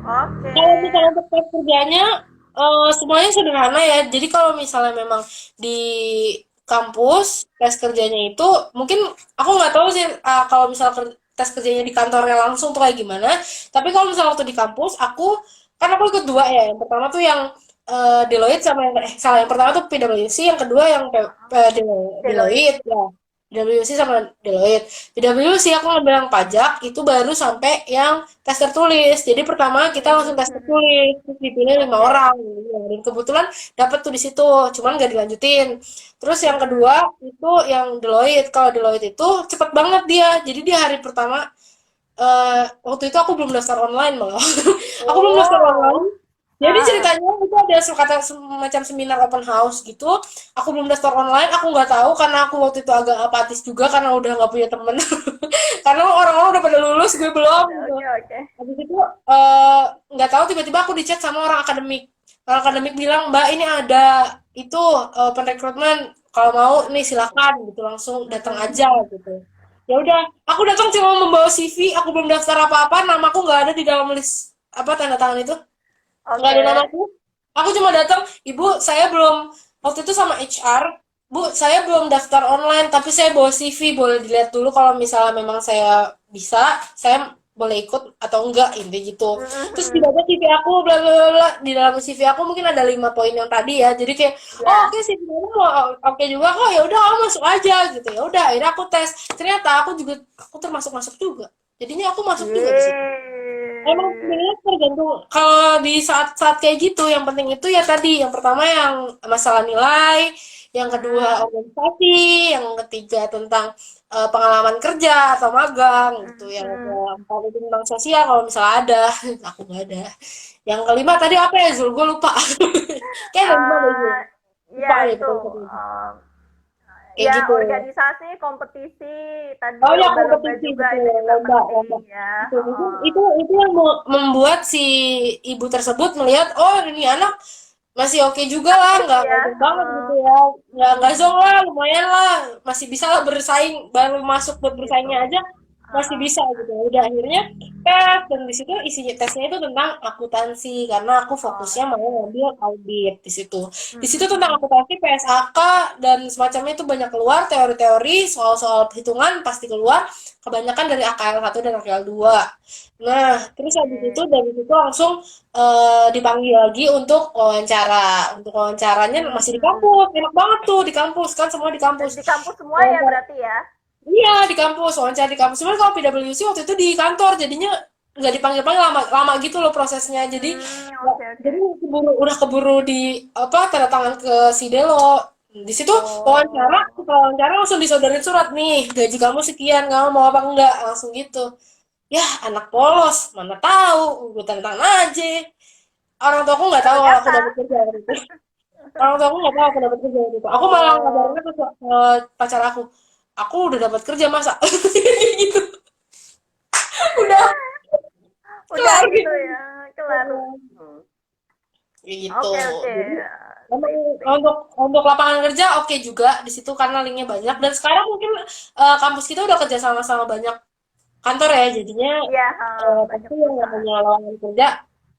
Oke. Kalau misalnya untuk tes kerjanya, semuanya sederhana ya. Jadi kalau misalnya memang di kampus tes kerjanya itu, mungkin aku nggak tahu sih kalau misalnya tes kerjanya di kantornya langsung tuh kayak gimana. Tapi kalau misalnya waktu di kampus, kan aku ikut dua ya. Yang pertama tuh yang Deloitte sama yang salah yang pertama tuh PwC, yang kedua yang Deloitte. Deloitte ya. PwC sama Deloitte. PwC aku ngambil yang pajak itu baru sampai yang tes tertulis. Jadi pertama kita langsung tes tertulis, terus dipilih 5 orang. Dan kebetulan dapet tuh di situ, cuman nggak dilanjutin. Terus yang kedua itu yang Deloitte. Kalau Deloitte itu cepet banget dia. Jadi di hari pertama waktu itu aku belum daftar online malah. Aku belum daftar Oh. online. Jadi ceritanya itu ada semacam seminar open house gitu. Aku belum daftar online, aku nggak tahu karena aku waktu itu agak apatis juga karena udah nggak punya temen. Karena orang-orang udah pada lulus, gue belum gitu. Oke, oke. Habis itu nggak tahu tiba-tiba aku di chat sama orang akademik. Orang akademik bilang, Mbak ini ada itu open recruitment. Kalau mau nih silakan gitu langsung datang aja gitu. Ya udah, aku datang cuma membawa CV, aku belum daftar apa-apa, namaku nggak ada di dalam list apa tanda tangan itu, nggak ada Oke. namaku. Aku cuma datang, ibu saya belum, waktu itu sama HR, bu saya belum daftar online tapi saya bawa CV, boleh dilihat dulu kalau misalnya memang saya bisa, saya boleh ikut atau enggak inti gitu. Terus dibaca CV aku bla bla bla bla. Di dalam CV aku mungkin ada 5 poin yang tadi ya, jadi kayak oh Ya. oke CV kamu oke juga kok, ya udah kamu masuk aja gitu. Ya udah akhirnya aku tes, ternyata aku termasuk masuk juga, jadinya aku masuk juga di situ. Emang Yeay. sebenarnya tergantung kalau di saat-saat kayak gitu, yang penting itu ya tadi, yang pertama yang masalah nilai, yang kedua organisasi, yang ketiga tentang pengalaman kerja atau magang gitu, yang keempat itu tentang sosial kalau misalnya ada, aku nggak ada. Yang kelima tadi apa ya Zul? Gue lupa. Kayak ada lima deh Zul. Eh, Lupa ya deh itu pokoknya satu. Kayak ya gitu. organisasi, kompetisi, tadi Oh ya lomba-lomba kompetisi juga gitu, itu juga lomba, lomba. penting ya. Itu mungkin itu yang membuat si ibu tersebut melihat, oh ini anak masih oke juga lah, Aktif nggak ya. zonk banget gitu ya, nggak zonk lah, lumayan lah, masih bisa lah bersaing, baru masuk buat Gitu. bersaingnya aja masih bisa gitu. Udah akhirnya tes, dan di situ isinya tesnya itu tentang akuntansi karena aku fokusnya mau Oke. ngambil audit di situ. Di situ tentang akuntansi, PSAK dan semacamnya itu banyak keluar teori-teori, soal-soal perhitungan pasti keluar, kebanyakan dari AKL 1 dan AKL 2. Nah, terus habis itu Oke. dari situ langsung dipanggil lagi untuk wawancara. Untuk wawancaranya masih di kampus, enak banget tuh di kampus kan, semua di kampus. Di kampus semua ya Wawancara, berarti ya. iya di kampus, wawancara di kampus. Cuman kalau PwC waktu itu di kantor, jadinya nggak dipanggil-panggil, lama, lama gitu loh prosesnya. Jadi Oke, oke. jadi udah keburu di apa tanda tangan ke si Delo. Di situ wawancara, Oh. setelah wawancara langsung disodorin surat nih, gaji kamu sekian, kamu mau apa enggak, langsung gitu. Ya anak polos, mana tahu, gue tanda tangan aja. Orang tua aku nggak tahu kalau aku Ternyata. dapet kerja waktu itu. Orang tua aku nggak tahu aku dapet kerja waktu itu. Aku malah Oh. ngabarinnya ke pacar aku udah dapat kerja masa, gitu. Udah Udah kelar gitu gitu. ya, kelar. Gitu. Oke, oke. Jadi emang Sip, sip. untuk lapangan kerja oke juga di situ karena linknya banyak, dan sekarang mungkin kampus kita udah kerja sama-sama banyak kantor ya, jadinya Iya, banyak pasti yang perusahaan. namanya lowongan kerja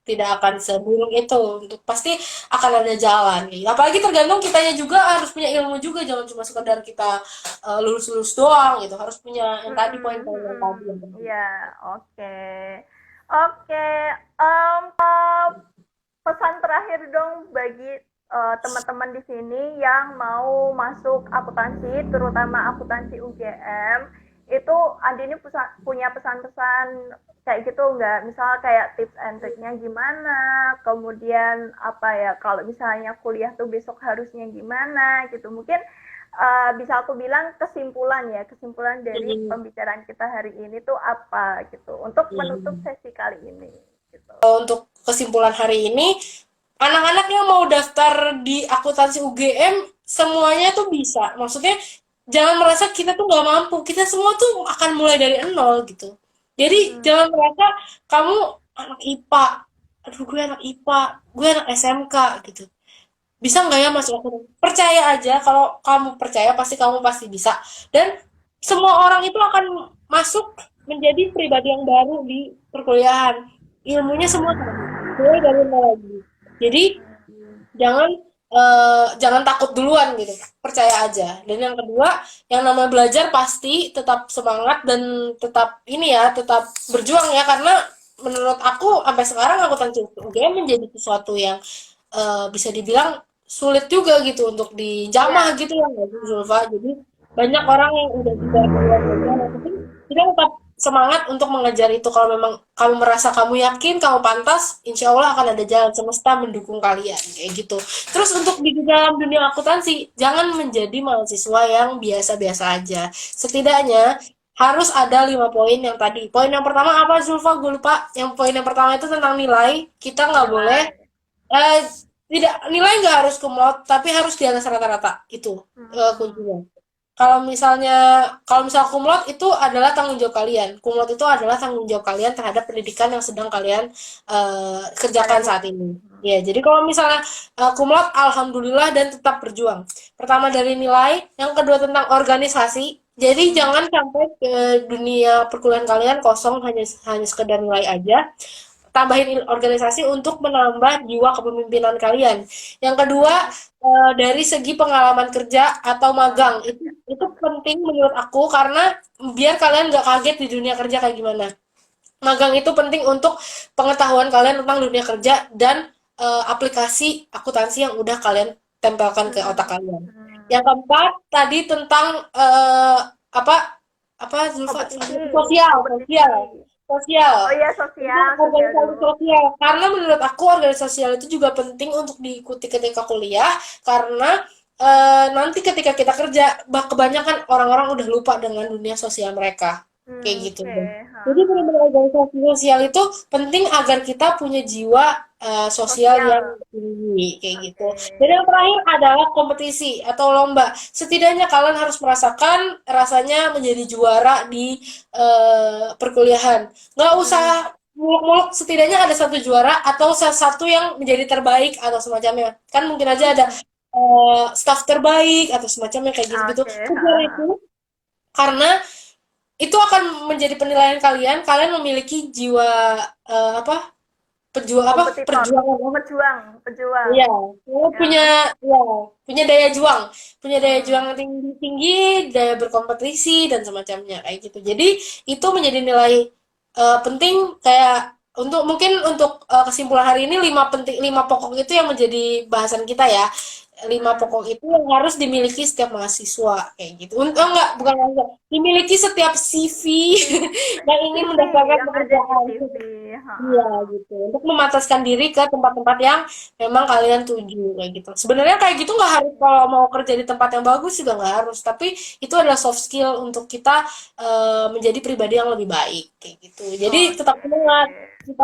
tidak akan seburuk itu, untuk pasti akan ada jalan gitu. Apalagi tergantung kitanya juga, harus punya ilmu juga, jangan cuma sekedar kita lulus-lulus doang gitu, harus punya yang tadi, poin-poin yang tadi yang penting. Iya, oke. Oke, pesan terakhir dong bagi teman-teman di sini yang mau masuk akuntansi, terutama akuntansi UGM. Itu Andini punya pesan-pesan kayak gitu nggak? Misal kayak tips and triknya gimana, kemudian apa ya, kalau misalnya kuliah tuh besok harusnya gimana gitu. Mungkin bisa aku bilang kesimpulan ya, kesimpulan dari Hmm. pembicaraan kita hari ini tuh apa gitu, untuk menutup Hmm. sesi kali ini gitu. Untuk kesimpulan hari ini, anak-anak yang mau daftar di akuntansi UGM semuanya tuh bisa. Maksudnya jangan merasa kita tuh nggak mampu. Kita semua tuh akan mulai dari nol gitu. Jadi jangan merasa kamu anak IPA. Aduh gue anak IPA, gue anak SMK gitu. Bisa nggak ya masuk akuntansi? Percaya aja, kalau kamu percaya pasti kamu pasti bisa. Dan semua orang itu akan masuk menjadi pribadi yang baru di perkuliahan. Ilmunya semua sama, mulai dari nol lagi. Jadi jangan jangan takut duluan gitu, percaya aja. Dan yang kedua, yang namanya belajar pasti tetap semangat dan tetap ini ya, tetap berjuang ya, karena menurut aku sampai sekarang akuntansi UGM menjadi sesuatu yang bisa dibilang sulit juga gitu untuk dijamah Iya. gitu ya nggak sih, Zulfa? Jadi banyak orang yang udah juga keluar gagal, tapi kita tetap semangat untuk mengejar itu. Kalau memang kamu merasa kamu yakin, kamu pantas, insya Allah akan ada jalan semesta mendukung kalian, kayak gitu. Terus untuk di dalam dunia akuntansi, jangan menjadi mahasiswa yang biasa-biasa aja. Setidaknya harus ada 5 poin yang tadi. Poin yang pertama apa, Zulfa? Gue lupa. Yang poin yang pertama itu tentang nilai. Kita nggak boleh, Nilai. eh, tidak, nilai nggak harus kumlot, tapi harus di atas rata-rata. Itu Hmm. kuncinya. Kalau misal kumlot itu adalah tanggung jawab kalian. Kumlot itu adalah tanggung jawab kalian terhadap pendidikan yang sedang kalian kerjakan Jalani. saat ini. Hmm. Ya, jadi kalau misalnya kumlot, alhamdulillah dan tetap berjuang. Pertama dari nilai, yang kedua tentang organisasi. Jadi Hmm. jangan sampai ke dunia perkuliahan kalian kosong hanya hanya sekedar nilai aja, tambahin organisasi untuk menambah jiwa kepemimpinan kalian. Yang kedua, Hmm. dari segi pengalaman kerja atau Pengalaman magang, kerja. itu penting menurut aku karena biar kalian nggak kaget di dunia kerja kayak gimana. Magang itu penting untuk pengetahuan kalian tentang dunia kerja dan aplikasi akuntansi yang udah kalian tempelkan ke Hmm. otak kalian. Hmm. Yang keempat tadi tentang apa apa Zulfa, Kompetisi. sosial, Kompetisi. sosial, sosial. Oh iya, Tentang sosial. Sosial organisasi dulu. sosial. Karena menurut aku organisasi sosial itu juga penting untuk diikuti ketika kuliah karena nanti ketika kita kerja, kebanyakan orang-orang udah lupa dengan dunia sosial mereka. Kayak Hmm, gitu. oke. Ha, Jadi ha. benar-benar organisasi sosial itu penting agar kita punya jiwa sosial yang Sosial. tinggi kayak gitu. Oke. Dan yang terakhir adalah kompetisi atau lomba. Setidaknya kalian harus merasakan rasanya menjadi juara di perkuliahan. Nggak usah Hmm. muluk-muluk, setidaknya ada satu juara atau satu yang menjadi terbaik atau semacamnya. Kan mungkin aja ada Hmm. staff terbaik atau semacamnya kayak gitu-gitu. Oke. Ha, Kejar ha. itu karena itu akan menjadi penilaian kalian. Kalian memiliki jiwa apa? Kompetitor. Perjuangan. Pejuang. Pejuang. Iya, kamu Ya. punya daya juang, punya daya juang Hmm. yang tinggi, tinggi, daya berkompetisi dan semacamnya kayak gitu. Jadi itu menjadi nilai penting kayak untuk mungkin untuk kesimpulan hari ini 5 pokok itu yang menjadi bahasan kita ya. 5 pokok Hmm. itu yang harus dimiliki setiap mahasiswa kayak gitu. Oh enggak, bukan Oke. mahasiswa, dimiliki setiap CV yang ingin CV mendaftarkan yang ada di pekerjaan. CV. Ha, Iya ha. gitu. Untuk memantaskan diri ke tempat-tempat yang memang kalian tuju kayak gitu. Sebenarnya kayak gitu nggak harus kalau mau kerja di tempat yang bagus juga nggak harus. Tapi itu adalah soft skill untuk kita menjadi pribadi yang lebih baik kayak gitu. Jadi tetap Oke. semangat.